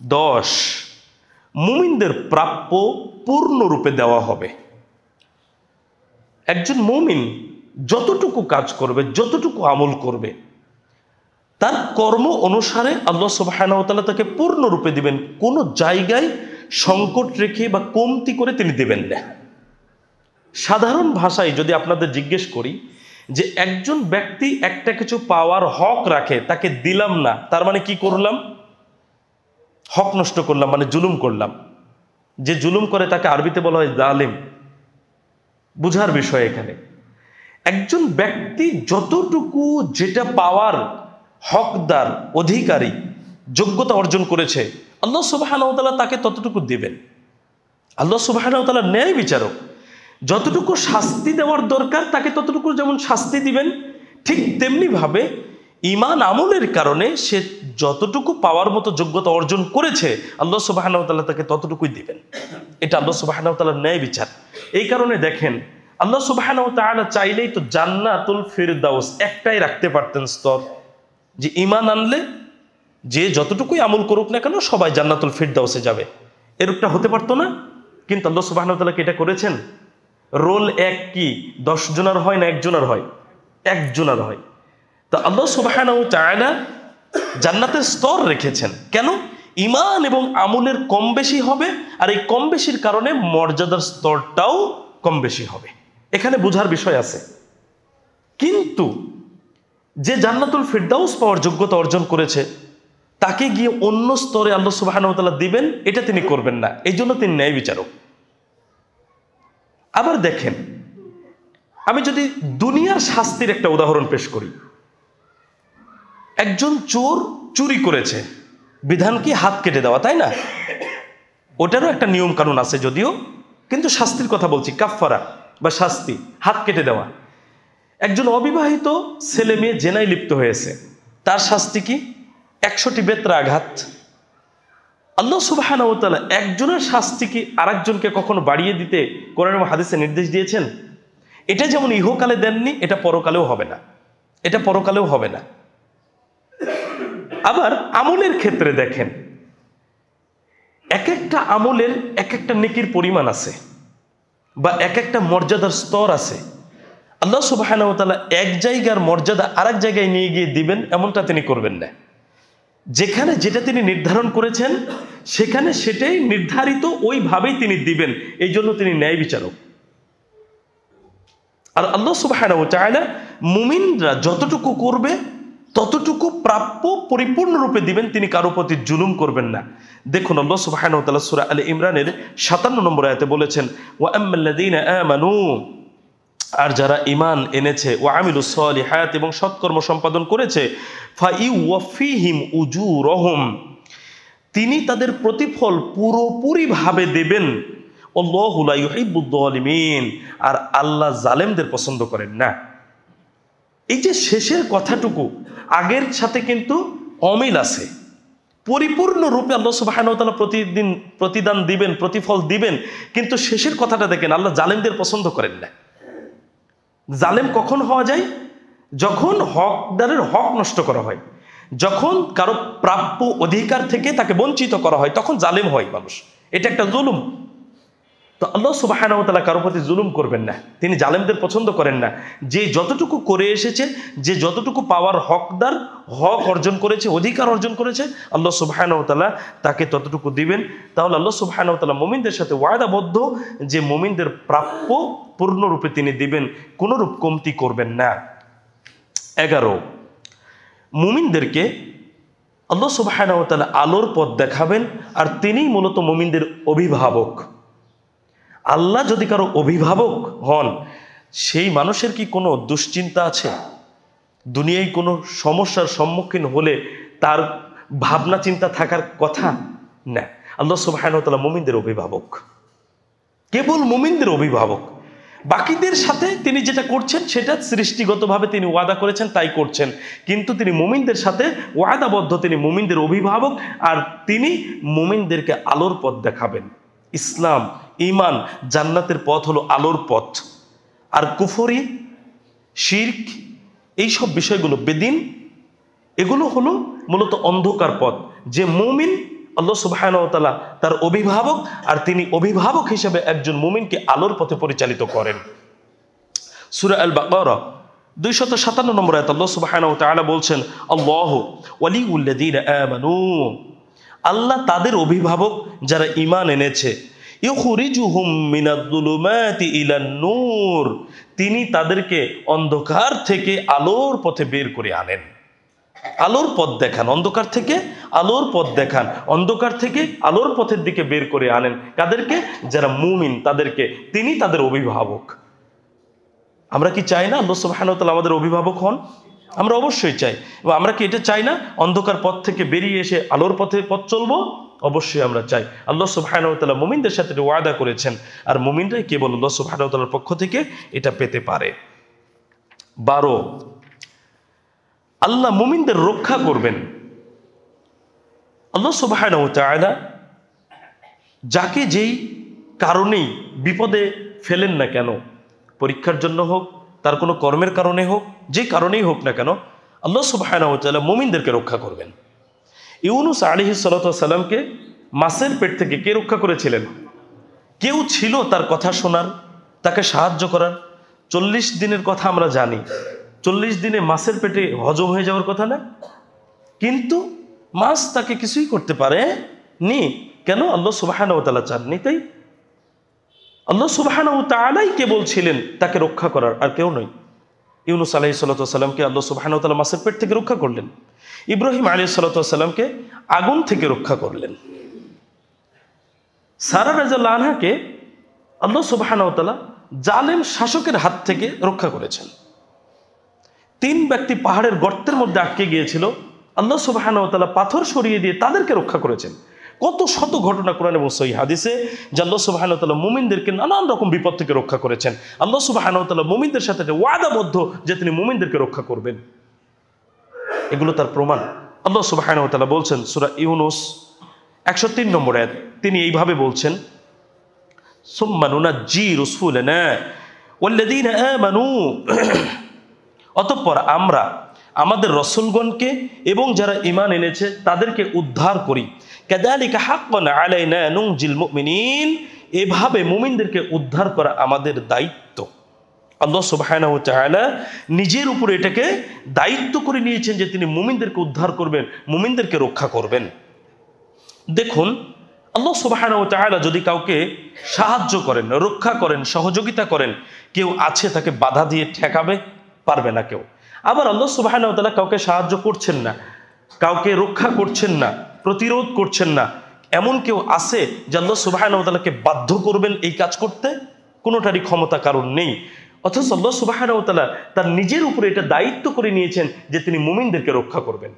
10, মুমিনদের প্রাপ্য পূর্ণরূপে দেওয়া হবে। একজন মুমিন যতটুকু কাজ করবে, যতটুকু আমল করবে, তার কর্ম অনুসারে আল্লাহ সুবহানাহু ওয়া তাআলা তাকে পূর্ণরূপে দিবেন। কোনো জায়গায় সংকট রেখে বা কমতি করে তিনি দেবেন না। সাধারণ ভাষায় যদি আপনাদের জিজ্ঞেস করি যে একজন ব্যক্তি একটা কিছু পাওয়ার হক রাখে, তাকে দিলাম না, তার মানে কি করলাম? হক নষ্ট করলাম, মানে জুলুম করলাম। যে জুলুম করে তাকে আরবিতে বলা হয় জালিম। বুঝার বিষয় এখানে, একজন ব্যক্তি যতটুকু যেটা পাওয়ার হকদার, অধিকারী, যোগ্যতা অর্জন করেছে, আল্লাহ সুবহানাহু ওয়া তাআলা তাকে ততটুকু দিবেন। আল্লাহ সুবহানাহু ওয়া তাআলা ন্যায় বিচারক, যতটুকু শাস্তি দেওয়ার দরকার তাকে ততটুকু যেমন শাস্তি দিবেন, ঠিক তেমনি ভাবে ঈমান আমলের কারণে সে যতটুকু পাওয়ার মতো যোগ্যতা অর্জন করেছে আল্লাহ সুবহানাহু ওয়া তাআলা তাকে ততটুকুই দিবেন। এটা আল্লাহ সুবহানাহু ওয়া তাআলার ন্যায় বিচার। এই কারণে দেখেন আল্লাহ সুবহানাহু ওয়া তাআলা চাইলেই তো জান্নাতুল ফিরদাউস একটাই রাখতে পারতেন স্তর, যে ঈমান আনলে যে যতটুকুই আমল করুক না কেন সবাই জান্নাতুল ফিরদাউসে যাবে। এরূপটা হতে পারতো না, কিন্তু আল্লাহ সুবহানাহু ওয়া তাআলা কি এটা করেছেন? রোল এক কি 10 জনের হয় না 1 জনের হয়? 1 জনের হয়। তো আল্লাহ সুবহানাহু ওয়া তাআলা জান্নাতের স্তর রেখেছেন কেন? ঈমান এবং আমলের কম বেশি হবে, আর এই কম বেশির কারণে মর্যাদার স্তরটাও কম বেশি হবে। এখানে বোঝার বিষয় আছে। কিন্তু যে জান্নাতুল ফিরদাউস পাওয়ার যোগ্যতা অর্জন করেছে তাকে গিয়ে অন্য স্তরে আল্লাহ সুবহানাহু ওয়া তাআলা দিবেন, এটা তিনি করবেন না। এই জন্য তিনি ন্যায় বিচারক। আবার দেখেন, আমি যদি দুনিয়ার শাস্তির একটা উদাহরণ পেশ করি, একজন চোর চুরি করেছে, বিধান কি হাত কেটে দেওয়া, তাই না? ওটারও একটা নিয়ম কানুন আছে যদিও, কিন্তু শাস্তির কথা বলছি, কাফফারা বা শাস্তি, হাত কেটে দেওয়া। একজন অবিবাহিত ছেলে মেয়ে জেনায় লিপ্ত হয়েছে, তার শাস্তি কি? 100টি বেত্রা আঘাত। আল্লাহ সুবহানাহু ওয়া তাআলা একজনের শাস্তি কি আরেকজনকে কখনো বাড়িয়ে দিতে কোরআন এবং হাদিসে নির্দেশ দিয়েছেন? এটা যেমন ইহকালে দেননি, এটা পরকালেও হবে না, এটা পরকালেও হবে না। আবার আমলের ক্ষেত্রে দেখেন, এক একটা আমলের এক একটা নেকির পরিমাণ আছে বা এক একটা মর্যাদার স্তর আছে। আল্লাহ সুবহানাহু ওয়া তাআলা এক জায়গার মর্যাদা আরেক জায়গায় নিয়ে গিয়ে দিবেন এমনটা তিনি করবেন না। যেখানে যেটা তিনি নির্ধারণ করেছেন সেখানে সেটাই নির্ধারিত, ওইভাবেই তিনি দিবেন। এই জন্য তিনি ন্যায় বিচারক। আর আল্লাহ সুবহানাহু ওয়া তাআলা মুমিনরা যতটুকু করবে ততটুকু প্রাপ্য পরিপূর্ণরূপে দিবেন, তিনি কারো প্রতি জুলুম করবেন না। দেখুন আল্লাহ সুবহানাহু ওয়া তাআলা সূরা আলে ইমরানের 57 নম্বর আয়াতে বলেছেন, ওয়া আম্মাল্লাযীনা আমানু, আর যারা ঈমান এনেছে, ওয়া আমিলুস সলিহাত, এবং সৎকর্ম সম্পাদন করেছে, ফাইউওয়াফিহিম উজুরহুম, তিনি তাদের প্রতিফল পুরোপুরিভাবে দেবেন। আল্লাহু লা ইউহিব্বুদ যালিমিন, আর আল্লাহ জালেমদের পছন্দ করেন না। এই যে শেষের কথাটুকু আগের সাথে কিন্তু অমিল আছে। পরিপূর্ণরূপে আল্লাহ সুবহানাহু ওয়া তাআলা প্রতিদান দিবেন, প্রতিফল দিবেন, কিন্তু শেষের কথাটা দেখেন, আল্লাহ জালেমদের পছন্দ করেন না। জালেম কখন হওয়া যায়? যখন হকদারের হক নষ্ট করা হয়, যখন কারো প্রাপ্য অধিকার থেকে তাকে বঞ্চিত করা হয়, তখন জালেম হয় মানুষ। এটা একটা জুলুম। তো আল্লাহ সুবহানাহু ওয়া তাআলা কারো প্রতি জুলুম করবেন না, তিনি জালেমদের পছন্দ করেন না। যে যতটুকু করে এসেছে, যে যতটুকু পাওয়ার হকদার, হক অর্জন করেছে, অধিকার অর্জন করেছে, আল্লাহ সুবহানাহু ওয়া তাআলা তাকে ততটুকু দিবেন। তাহলে আল্লাহ সুবহানাহু ওয়া তাআলা মুমিনদের সাথে ওয়াদাবদ্ধ যে মুমিনদের প্রাপ্য পূর্ণরূপে তিনি দিবেন, কোনরূপ কমতি করবেন না। 11, মুমিনদেরকে আল্লাহ সুবহানাহু ওয়া তাআলা আলোর পথ দেখাবেন, আর তিনিই মূলত মুমিনদের অভিভাবক। আল্লাহ যদি কারো অভিভাবক হন, সেই মানুষের কি কোনো দুশ্চিন্তা আছে? দুনিয়ায় কোনো সমস্যার সম্মুখীন হলে তার ভাবনা চিন্তা থাকার কথা না। আল্লাহ সুবহানাহু ওয়া তাআলা মুমিনদের অভিভাবক, কেবল মুমিনদের অভিভাবক। বাকিদের সাথে তিনি যেটা করছেন সেটা সৃষ্টিগতভাবে তিনি ওয়াদা করেছেন, তাই করছেন, কিন্তু তিনি মুমিনদের সাথে ওয়াদাবদ্ধ, তিনি মুমিনদের অভিভাবক, আর তিনি মুমিনদেরকে আলোর পথ দেখাবেন। ইসলাম, ঈমান, জান্নাতের পথ হলো আলোর পথ, আর কুফরি, শিরক, এইসব বিষয়গুলো, বেদিন, এগুলো হলো মূলত অন্ধকার পথ। যে মুমিন, আল্লাহ সুবহানাহু ওয়া তাআলা তার অভিভাবক, আর তিনি অভিভাবক হিসেবে একজন মুমিনকে আলোর পথে পরিচালিত করেন। সূরা আল বাকারা 257 নম্বর আয়াত আল্লাহ সুবহানাহু ওয়া তাআলা বলছেন, আল্লাহু ওয়ালিউল্লাযীনা আমানু, আল্লাহ তাদের অভিভাবক যারা ঈমান এনেছে, ইউখরিজুহুম মিনাজ-যুলুমাতি ইলান-নূর, তিনি তাদেরকে অন্ধকার থেকে আলোর পথে বের করে আনেন। আলোর পথ দেখান, অন্ধকার থেকে আলোর পথ দেখান, অন্ধকার থেকে আলোর পথের দিকে বের করে আনেন। কাদেরকে? যারা মুমিন, তাদেরকে। তিনি তাদের অভিভাবক। আমরা কি চাই না আল্লাহ সুবহানাহু ওয়া তাআলা আমাদের অভিভাবক হন? আমরা অবশ্যই চাই। এবং আমরা কি এটা চাই না অন্ধকার পথ থেকে বেরিয়ে এসে আলোর পথে পথ চলবো? অবশ্যই আমরা চাই। আল্লাহ সুবহানাহু ওয়া তাআলা মুমিনদের সাথে ওয়াদা করেছেন, আর মুমিনরাই কেবল আল্লাহ সুবহানাহু ওয়া তাআলার পক্ষ থেকে এটা পেতে পারে। 12, আল্লাহ মুমিনদের রক্ষা করবেন। আল্লাহ সুবহানাহু ওয়া তাআলা যাকে যেই কারণেই বিপদে ফেলেন না কেন, পরীক্ষার জন্য হোক, তার কোনো কর্মের কারণে হোক, যে কারণেই হোক না কেন, আল্লাহ সুবহানাহু ওয়া তাআলা মুমিনদেরকে রক্ষা করবেন। ইউনুস আলাইহিস সালাতু ওয়াস সালামকে মাছের পেট থেকে কে রক্ষা করেছিলেন? কেউ ছিল তার কথা শোনার, তাকে সাহায্য করার? 40 দিনের কথা আমরা জানি, 40 দিনে মাছের পেটে হজম হয়ে যাওয়ার কথা না, কিন্তু মাছ তাকে কিছুই করতে পারে নি। কেন? আল্লাহ সুবহানাহু ওয়া তাআলা চাননি। তাই আল্লাহ সুবহানাহু ওয়া তাআলাই কেবল ছিলেন তাকে রক্ষা করার, আর কেউ নয়। ইউনুস আলাইহিস সালাতু ওয়াস সালামকে আল্লাহ সুবহানাহু ওয়া তাআলা মাছের পেট থেকে রক্ষা করলেন। ইব্রাহিম আলাইহিস সালাতু ওয়াস সালামকে আগুন থেকে রক্ষা করলেন। সারা রাদিয়াল্লাহু আনহাকে আল্লাহ সুবহানাহু ওয়া তাআলা জালেম শাসকের হাত থেকে রক্ষা করেছেন। 3 ব্যক্তি পাহাড়ের গর্তের মধ্যে আটকে গিয়েছিল, আল্লাহ সুবহানাহু ওয়া তাআলা পাথর সরিয়ে দিয়ে তাদেরকে রক্ষা করেছেন। কত শত ঘটনা কোরআন এবং সহিহ হাদিসে যে আল্লাহ সুবহানাহু ওয়া তাআলা মুমিনদেরকে নানান রকম বিপদ থেকে রক্ষা করেছেন। আল্লাহ সুবহানাহু ওয়া তাআলা মুমিনদের সাথে ওয়াদাবদ্ধ যে তিনি মুমিনদেরকে রক্ষা করবেন, এগুলো তার প্রমাণ। আল্লাহ সুবহানাহু ওয়া তাআলা বলছেন সূরা ইউনুস 103 নম্বর আয়াত, তিনি এইভাবে বলছেন, সুম্মা নুনাজ্জি রুসুলানা ওয়াল্লাযীনা আমানু, অতঃপর আমরা আমাদের রসুলগণকে এবং যারা ঈমান এনেছে তাদেরকে উদ্ধার করি। কাযালিকা হাক্কান আলাইনা নুনজিল মুমিনিন, এভাবে মুমিনদেরকে উদ্ধার করা আমাদের দায়িত্ব। আল্লাহ সুবহানাহু ওয়া তাআলা নিজের উপরে এটাকে দায়িত্ব করে নিয়েছেন যে তিনি মুমিনদেরকে উদ্ধার করবেন, মুমিনদেরকে রক্ষা করবেন। দেখুন, আল্লাহ সুবহানাহু ওয়া তাআলা যদি কাউকে সাহায্য করেন, রক্ষা করেন, সহযোগিতা করেন, কেউ আছে তাকে বাধা দিয়ে ঠেকাবে? পারবে না কেউ। আবার আল্লাহ সুবহানাহু ওয়া তাআলা কাউকে সাহায্য করছেন না, কাউকে রক্ষা করছেন না, প্রতিরোধ করছেন না, এমন কেউ আছে যে আল্লাহ সুবহানাহু ওয়া তাআলাকে বাধ্য করবেন এই কাজ করতে? কোনোটারই ক্ষমতা কারণ নেই। অথচ আল্লাহ সুবহানাহু ওয়া তাআলা তার নিজের উপরে এটা দায়িত্ব করে নিয়েছেন যে তিনি মুমিনদেরকে রক্ষা করবেন,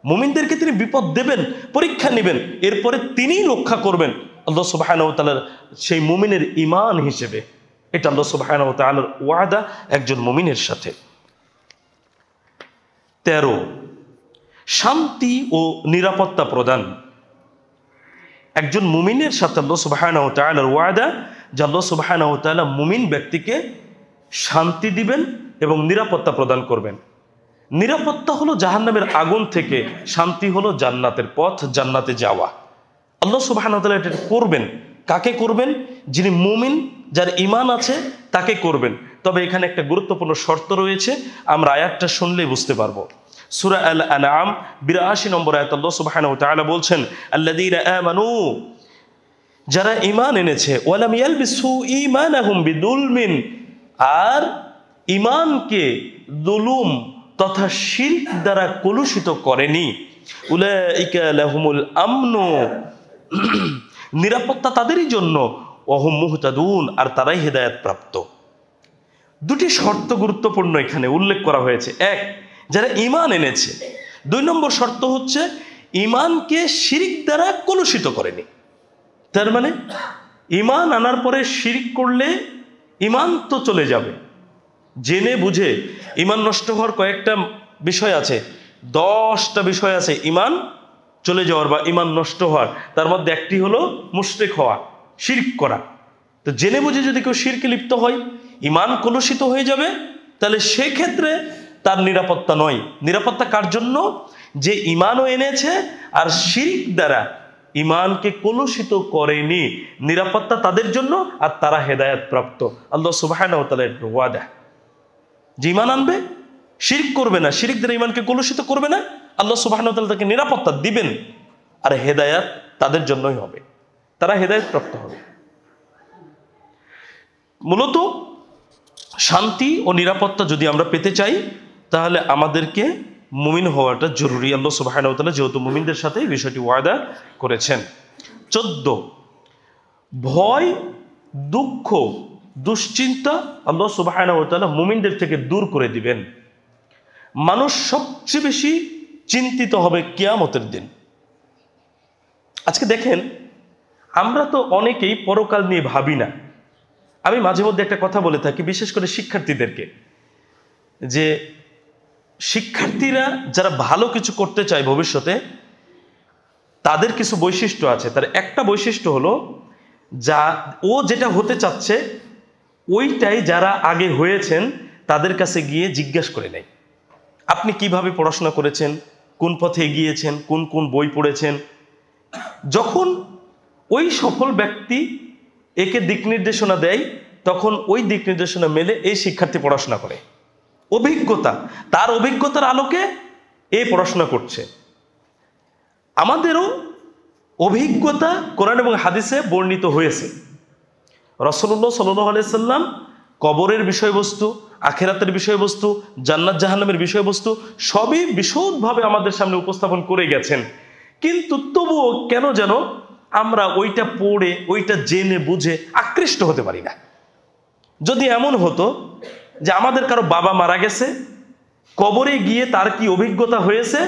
মুমিনদেরকে তিনি বিপদ দেবেন, পরীক্ষা নেবেন, এরপরে তিনিই রক্ষা করবেন আল্লাহ সুবহানাহু ওয়া তাআলার সেই মুমিনের ঈমান হিসেবে। এটা আল্লাহ সুবহানাহু ওয়া তাআলার ওয়াদা একজন মুমিনের সাথে। 13, শান্তি ও নিরাপত্তা প্রদান। একজন মুমিনের সাথে আল্লাহ সুবহানাহু ওয়া তাআলার ওয়াদা যে আল্লাহ সুবহানাহু ওয়া তাআলা মুমিন ব্যক্তিকে শান্তি দিবেন এবং নিরাপত্তা প্রদান করবেন। নিরাপত্তা হলো জাহান্নামের আগুন থেকে, শান্তি হলো জান্নাতের পথ, জান্নাতে যাওয়া। আল্লাহ সুবহানাহু ওয়া তাআলা এটা করবেন। কাকে করবেন? যিনি মুমিন, যার ঈমান আছে তাকে করবেন। তবে এখানে একটা গুরুত্বপূর্ণ শর্ত রয়েছে, আমরা আয়াতটা শুনলেই বুঝতে পারবো। সূরা আল আনআম 82 নম্বর আয়াত আল্লাহ সুবহানাহু ওয়া তাআলা বলছেন, আল্লাযীনা আমানু, যারা ঈমান এনেছে, ওয়ালাম ইয়ালবিসু ঈমানাহুম বিযুলমিন, আর ঈমানকে যুলুম তথা শিরক দ্বারা কলুষিত করেনি, উলাইকা লাহুমুল আমনু, নিরাপত্তা তাদেরই জন্য, ওয়াহুম মুহতাদুন, আর তারাই হেদায়েত প্রাপ্ত। দুটি শর্ত গুরুত্বপূর্ণ এখানে উল্লেখ করা হয়েছে। এক, যারা ঈমান এনেছে। 2 নম্বর শর্ত হচ্ছে ঈমানকে শিরক দ্বারা কলুষিত করেনি। তার মানে ঈমান আনার পরে শিরক করলে ঈমান তো চলে যাবে। জেনে বুঝে ঈমান নষ্ট হওয়ার কয়েকটা বিষয় আছে, 10টা বিষয় আছে ঈমান চলে যাওয়ার বা ঈমান নষ্ট হওয়ার। তার মধ্যে একটি হলো মুশরিক হওয়া, শিরক করা। তো জেনে বুঝে যদি কেউ শিরকে লিপ্ত হয়, ঈমান কলুষিত হয়ে যাবে, তাহলে সেক্ষেত্রে তার নিরাপত্তা নয়। নিরাপত্তা কার জন্য? যে ঈমানও এনেছে আর শিরক দ্বারা ঈমানকে কলুষিত করেনি, নিরাপত্তা তাদের জন্য, আর তারা হেদায়েত প্রাপ্ত। আল্লাহ সুবহানাহু ওয়া তাআলার ওয়াদা যে ঈমান আনবে, শিরক করবে না, শিরক দ্বারা ঈমানকে কলুষিত করবে না, আল্লাহ সুবহানাহু ওয়া তাআলা তাকে নিরাপত্তা দিবেন, আর হেদায়েত তাদের জন্যই হবে, তারা হেদায়েত প্রাপ্ত হবে। মূলত শান্তি ও নিরাপত্তা যদি আমরা পেতে চাই, তাহলে আমাদেরকে মুমিন হওয়াটা জরুরি। আল্লাহ সুবহানাহু ওয়া তাআলা যেহেতু মুমিনদের সাথে এই বিষয়টি ওয়াদা করেছেন। 14, ভয়, দুঃখ, দুশ্চিন্তা আল্লাহ সুবহানাহু ওয়া তাআলা মুমিনদের থেকে দূর করে দিবেন। মানুষ সবচেয়ে বেশি চিন্তিত হবে কিয়ামতের দিন। আজকে দেখেন, আমরা তো অনেকেই পরকাল নিয়ে ভাবি না। আমি মাঝে মধ্যে একটা কথা বলে থাকি, বিশেষ করে শিক্ষার্থীদেরকে, যে শিক্ষার্থীরা যারা ভালো কিছু করতে চায় ভবিষ্যতে, তাদের কিছু বৈশিষ্ট্য আছে। তার একটা বৈশিষ্ট্য হলো, ও যেটা হতে চাচ্ছে ওইটাই যারা আগে হয়েছেন তাদের কাছে গিয়ে জিজ্ঞেস করে নেয়, আপনি কিভাবে পড়াশোনা করেছেন, কোন পথে এগিয়েছেন, কোন কোন বই পড়েছেন। যখন ওই সফল ব্যক্তি একে দিক নির্দেশনা দেয়, তখন ওই দিক নির্দেশনা মেলে এই শিক্ষার্থী পড়াশোনা করে। অভিজ্ঞতা, তার অভিজ্ঞতার আলোকে এ পড়াশোনা করছে। আমাদেরও অভিজ্ঞতা কোরআন এবং হাদিসে বর্ণিত হয়েছে। রাসূলুল্লাহ সাল্লাল্লাহু আলাইহি সাল্লাম কবরের বিষয়বস্তু, আখিরাতের বিষয়বস্তু, জান্নাত জাহান্নামের বিষয়বস্তু সবই বিশদভাবে আমাদের সামনে উপস্থাপন করে গেছেন। কিন্তু তবুও কেন যেন আমরা ওইটা পড়ে, ওইটা জেনে বুঝে আকৃষ্ট হতে পারি না। যদি এমন হতো যে আমাদের কারো বাবা মারা গেছে, কবরে গিয়ে তার কি অভিজ্ঞতা হয়েছে,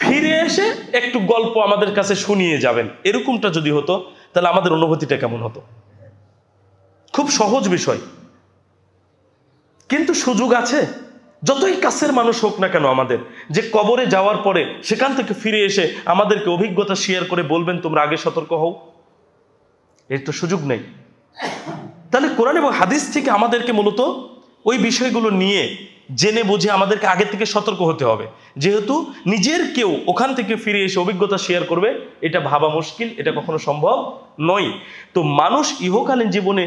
ফিরে এসে একটু গল্প আমাদের কাছে শুনিয়ে যাবেন, এরকমটা যদি হতো, তাহলে আমাদের অনুভূতিটা কেমন হতো? খুব সহজ বিষয়, কিন্তু সুযোগ আছে। যতই কাছের মানুষ হোক না কেন আমাদের, যে কবরে যাওয়ার পরে সেখান থেকে ফিরে এসে আমাদেরকে অভিজ্ঞতা শেয়ার করে বলবেন তোমরা আগে সতর্ক হও, এর তো সুযোগ নেই। তাহলে কোরআন এবং হাদিস থেকে আমাদেরকে মূলত ওই বিষয়গুলো নিয়ে জেনে বুঝে আমাদেরকে আগে থেকে সতর্ক হতে হবে। যেহেতু নিজের কেউ ওখান থেকে ফিরে এসে অভিজ্ঞতা শেয়ার করবে, এটা ভাবা মুশকিল, এটা কখনো সম্ভব নয়। তো মানুষ ইহকালীন জীবনে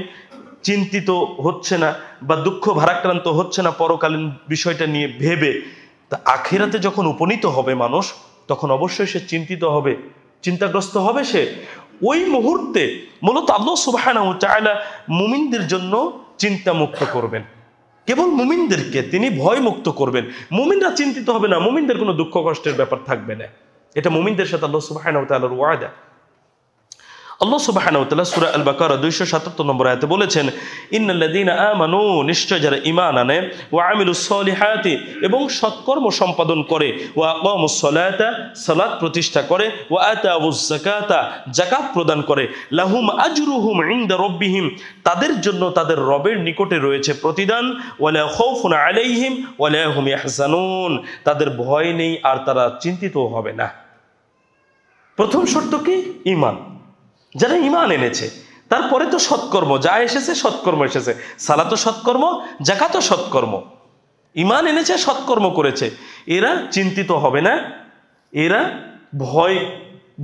চিন্তিত হচ্ছে না বা দুঃখ ভারাক্রান্ত হচ্ছে না পরকালীন বিষয়টা নিয়ে ভেবে, তা আখিরাতে যখন উপনীত হবে মানুষ, তখন অবশ্যই সে চিন্তিত হবে, চিন্তাগ্রস্ত হবে। সে ওই মুহূর্তে মূলত আল্লাহ সুবহানাহু ওয়া তাআলা মুমিনদের জন্য চিন্তা মুক্ত করবেন। কেবল মুমিনদেরকে তিনি ভয় মুক্ত করবেন। মুমিনরা চিন্তিত হবে না, মুমিনদের কোনো দুঃখ কষ্টের ব্যাপার থাকবে না। এটা মুমিনদের সাথে আল্লাহ সুবহানাহু ওয়া তাআলার ওয়াদা। আল্লাহ সুবহানাহু ওয়া তাআলা সূরা আল-বাকারা 277 নম্বর আয়াতে বলেছেন, ইন্নাল্লাযীনা আমানু, নিশ্চয় যারা ঈমান আনে, ওয়া আমিলুস সলিহাতি, এবং সৎকর্ম সম্পাদন করে, ওয়া আকামুস সালাতা, সালাত প্রতিষ্ঠা করে, ওয়া আতাউজ যাকাতা, যাকাত প্রদান করে, লাহুম আজরুহুম ইনদা রাব্বিহিম, তাদের জন্য তাদের রবের নিকটে রয়েছে প্রতিদান, ওয়ালা খাউফুন আলাইহিম ওয়ালা হুম ইয়াহজানুন, তাদের ভয় নেই আর তারা চিন্তিত হবে না। প্রথম শর্ত কি? ঈমান। যারা ঈমান এনেছে, তারপরে তো সৎকর্ম যা এসেছে, সৎকর্ম এসেছে, সালাতও সৎকর্ম, যাকাতও সৎকর্ম। ঈমান এনেছে, সৎকর্ম করেছে, এরা চিন্তিত হবে না, এরা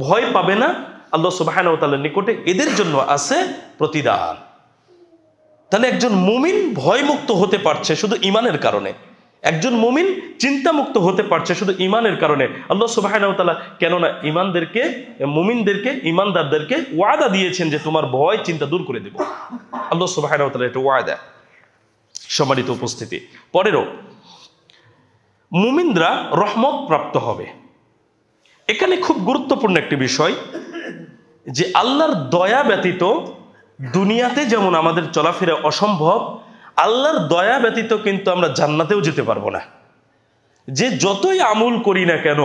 ভয় পাবে না আল্লাহ সুবহানাহু ওয়া তাআলার নিকটে, এদের জন্য আছে প্রতিদান। তাহলে একজন মুমিন ভয়মুক্ত হতে পারছে শুধু ঈমানের কারণে, একজন মুমিন চিন্তামুক্ত হতে পারছে শুধু ঈমানের কারণে। আল্লাহ সুবহানাহু ওয়া তাআলা কেননা ঈমানদেরকে, মুমিনদেরকে, ঈমানদারদেরকে ওয়াদা দিয়েছেন যে তোমার ভয় চিন্তা দূর করে দেব। আল্লাহ সুবহানাহু ওয়া তাআলা এটা ওয়াদা। সম্মানিত উপস্থিতি, পরেরও মুমিনরা রহমত প্রাপ্ত হবে। এখানে খুব গুরুত্বপূর্ণ একটি বিষয় যে আল্লাহর দয়া ব্যতীত দুনিয়াতে যেমন আমাদের চলাফেরা অসম্ভব, আল্লাহর দয়া ব্যতীত কিন্তু আমরা জান্নাতেও যেতে পারবো না। যে যতই আমল করি না কেন,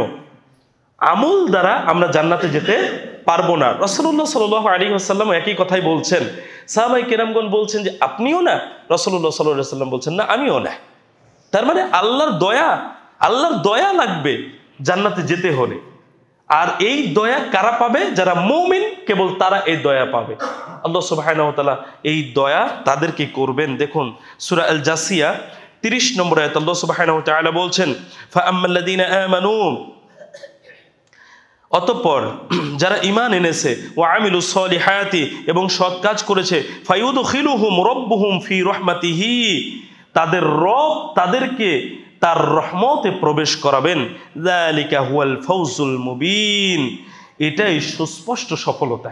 আমল দ্বারা আমরা জান্নাতে যেতে পারবো না। রাসূলুল্লাহ সাল্লাল্লাহু আলাইহি ওয়াসাল্লাম একই কথাই বলছেন। সাহাবায়ে কেরামগণ বলছেন যে আপনিও না? রাসূলুল্লাহ সাল্লাল্লাহু আলাইহি ওয়াসাল্লাম বলছেন না, আমিও না। তার মানে আল্লাহর দয়া লাগবে জান্নাতে যেতে হলে। আর এই দয়া কারা পাবে? যারা মুমিন, কেবল তারা এই দয়া পাবে। আল্লাহ সুবহানাহু ওয়া তাআলা এই দয়া তাদেরকে করবেন। দেখুন সূরা আল জাসিয়া 30 নম্বর আয়াত আল্লাহ সুবহানাহু ওয়া তাআলা বলছেন, ফাআম্মাল্লাযীনা আমানু, অতঃপর যারা ঈমান এনেছে, ওয়া আমিলুস সলিহাতি, এবং সৎ কাজ করেছে, ফায়ুদখিলুহুম রাব্বুহুম ফি রাহমাতিহি, তাদের রব তাদেরকে তার রহমতে প্রবেশ করাবেন। যালিকা হুয়াল ফাউজুল মুবিন, এটাই সুস্পষ্ট সফলতা।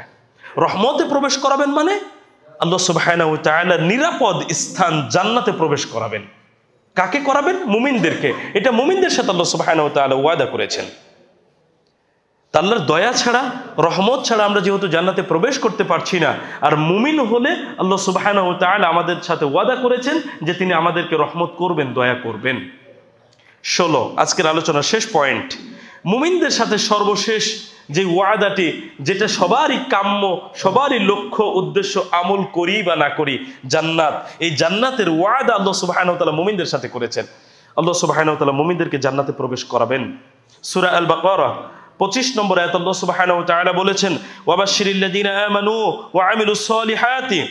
রহমতে প্রবেশ করাবেন মানে আল্লাহ সুবহানাহু ওয়া তাআলা নিরাপদ স্থান জান্নাতে প্রবেশ করাবেন। কাকে করাবেন? মুমিনদেরকে। এটা মুমিনদের সাথে আল্লাহ সুবহানাহু ওয়া তাআলা ওয়াদা করেছেন। আল্লাহর দয়া ছাড়া, রহমত ছাড়া আমরা যেহেতু জান্নাতে প্রবেশ করতে পারছি না, আর মুমিন হলে আল্লাহ সুবহানাহু ওয়া তাআলা আমাদের সাথে ওয়াদা করেছেন যে তিনি আমাদেরকে রহমত করবেন, দয়া করবেন। 16 আজকের আলোচনার শেষ পয়েন্ট, মুমিনদের সাথে সর্বশেষ যে ওয়াদাটি, যেটা সবারই কাম্য, সবারই লক্ষ্য উদ্দেশ্য, আমল করি বা না করি, জান্নাত। এই জান্নাতের ওয়াদা আল্লাহ সুবহানাহু ওয়া তাআলা মুমিনদের সাথে করেছেন। আল্লাহ সুবহানাহু ওয়া তাআলা মুমিনদেরকে জান্নাতে প্রবেশ করাবেন। সূরা আল বাকারা 25 নম্বর আয়াত আল্লাহ সুবহানাহু ওয়া তাআলা বলেছেন, ওয়াবাশশিরিল্লাযীনা আমানু ওয়া আমিলুস সলিহাতি,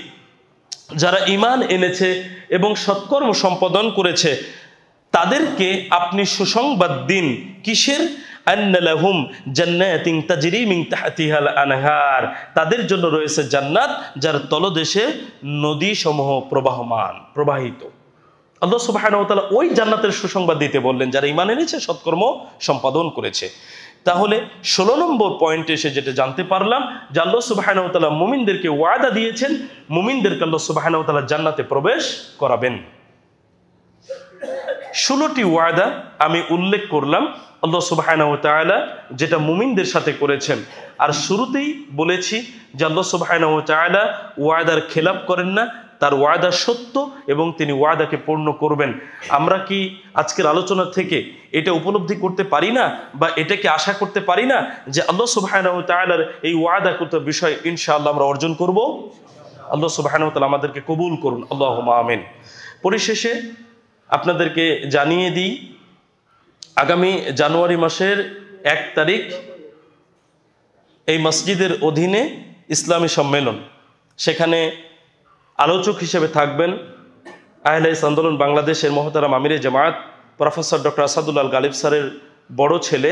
যারা ঈমান এনেছে এবং সৎকর্ম সম্পাদন করেছে তাদেরকে আপনি সুসংবাদ দিন। কিসের? আন্না লাহুম জান্নাতিন তাজরি মিন তাহতিহাল আনহার, তাদের জন্য রয়েছে জান্নাত যার তলদেশে নদী সমূহ প্রবাহিত। আল্লাহ সুবহানাহু ওয়া তাআলা ওই জান্নাতের সুসংবাদ দিতে বললেন যারা ঈমান এনেছে, সৎকর্ম সম্পাদন করেছে। তাহলে 16 নম্বর পয়েন্টে এসে যেটা জানতে পারলাম যে আল্লাহ সুবহানাহু ওয়া তাআলা মুমিনদেরকে ওয়াদা দিয়েছেন, মুমিনদেরকে আল্লাহ সুবহানাহু ওয়া তাআলা জান্নাতে প্রবেশ করাবেন। 16টি ওয়াদা আমি উল্লেখ করলাম আল্লাহ সুবহানাহু ওয়া তাআলা যেটা মুমিনদের সাথে করেছেন। আর শুরুতেই বলেছি যে আল্লাহ সুবহানাহু ওয়া তাআলা ওয়াদার খেলাপ করেন না, তার ওয়াদা সত্য এবং তিনি ওয়াদাকে পূর্ণ করবেন। আমরা কি আজকের আলোচনা থেকে এটা উপলব্ধি করতে পারি না বা এটাকে আশা করতে পারি না যে আল্লাহ সুবহানাহু ওয়া তাআলার এই ওয়াদাকৃত বিষয় ইনশাআল্লাহ আমরা অর্জন করব? আল্লাহ সুবহানাহু ওয়া তাআলা আমাদেরকে কবুল করুন, আল্লাহুম্মা আমিন। পরিশেষে আপনাদেরকে জানিয়ে দিই, আগামী জানুয়ারি মাসের 1 তারিখ এই মসজিদের অধীনে ইসলামী সম্মেলন, সেখানে আলোচক হিসেবে থাকবেন আহলে হাদিস আন্দোলন বাংলাদেশের মহতারাম আমিরে জামায়াত প্রফেসর ডক্টর আসাদুল্লাহ গালিব স্যারের বড় ছেলে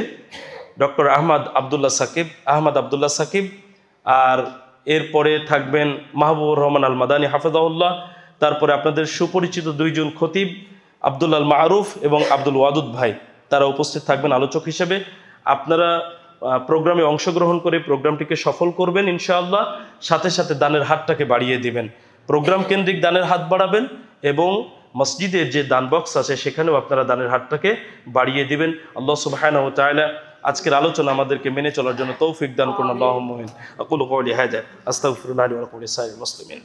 ডক্টর আহমদ আবদুল্লাহ সাকিব, আর এরপরে থাকবেন মাহবুবুর রহমান আল মাদানী হাফেজাহুল্লাহ। তারপরে আপনাদের সুপরিচিত 2 জন খতিব আব্দুল আল মারুফ এবং আব্দুল ওয়াদুদ ভাই, তারা উপস্থিত থাকবেন আলোচক হিসেবে। আপনারা প্রোগ্রামে অংশগ্রহণ করে প্রোগ্রামটিকে সফল করবেন ইনশাআল্লাহ। সাথে সাথে দানের হাতটাকে বাড়িয়ে দিবেন, প্রোগ্রাম কেন্দ্রিক দানের হাত বাড়াবেন এবং মসজিদের যে দান বক্স আছে সেখানেও আপনারা দানের হাতটাকে বাড়িয়ে দিবেন। আল্লাহ সুবহানাহু ওয়া তাআলা আজকের আলোচনা আমাদেরকে মেনে চলার জন্য তৌফিক দান করুন। আল্লাহুম্মা আমিন। আকুলু কওলি হাযা আস্তাগফিরুল্লাহ লি ওয়া লাকুম ওয়া লিসাইরিল মুসলিমিন।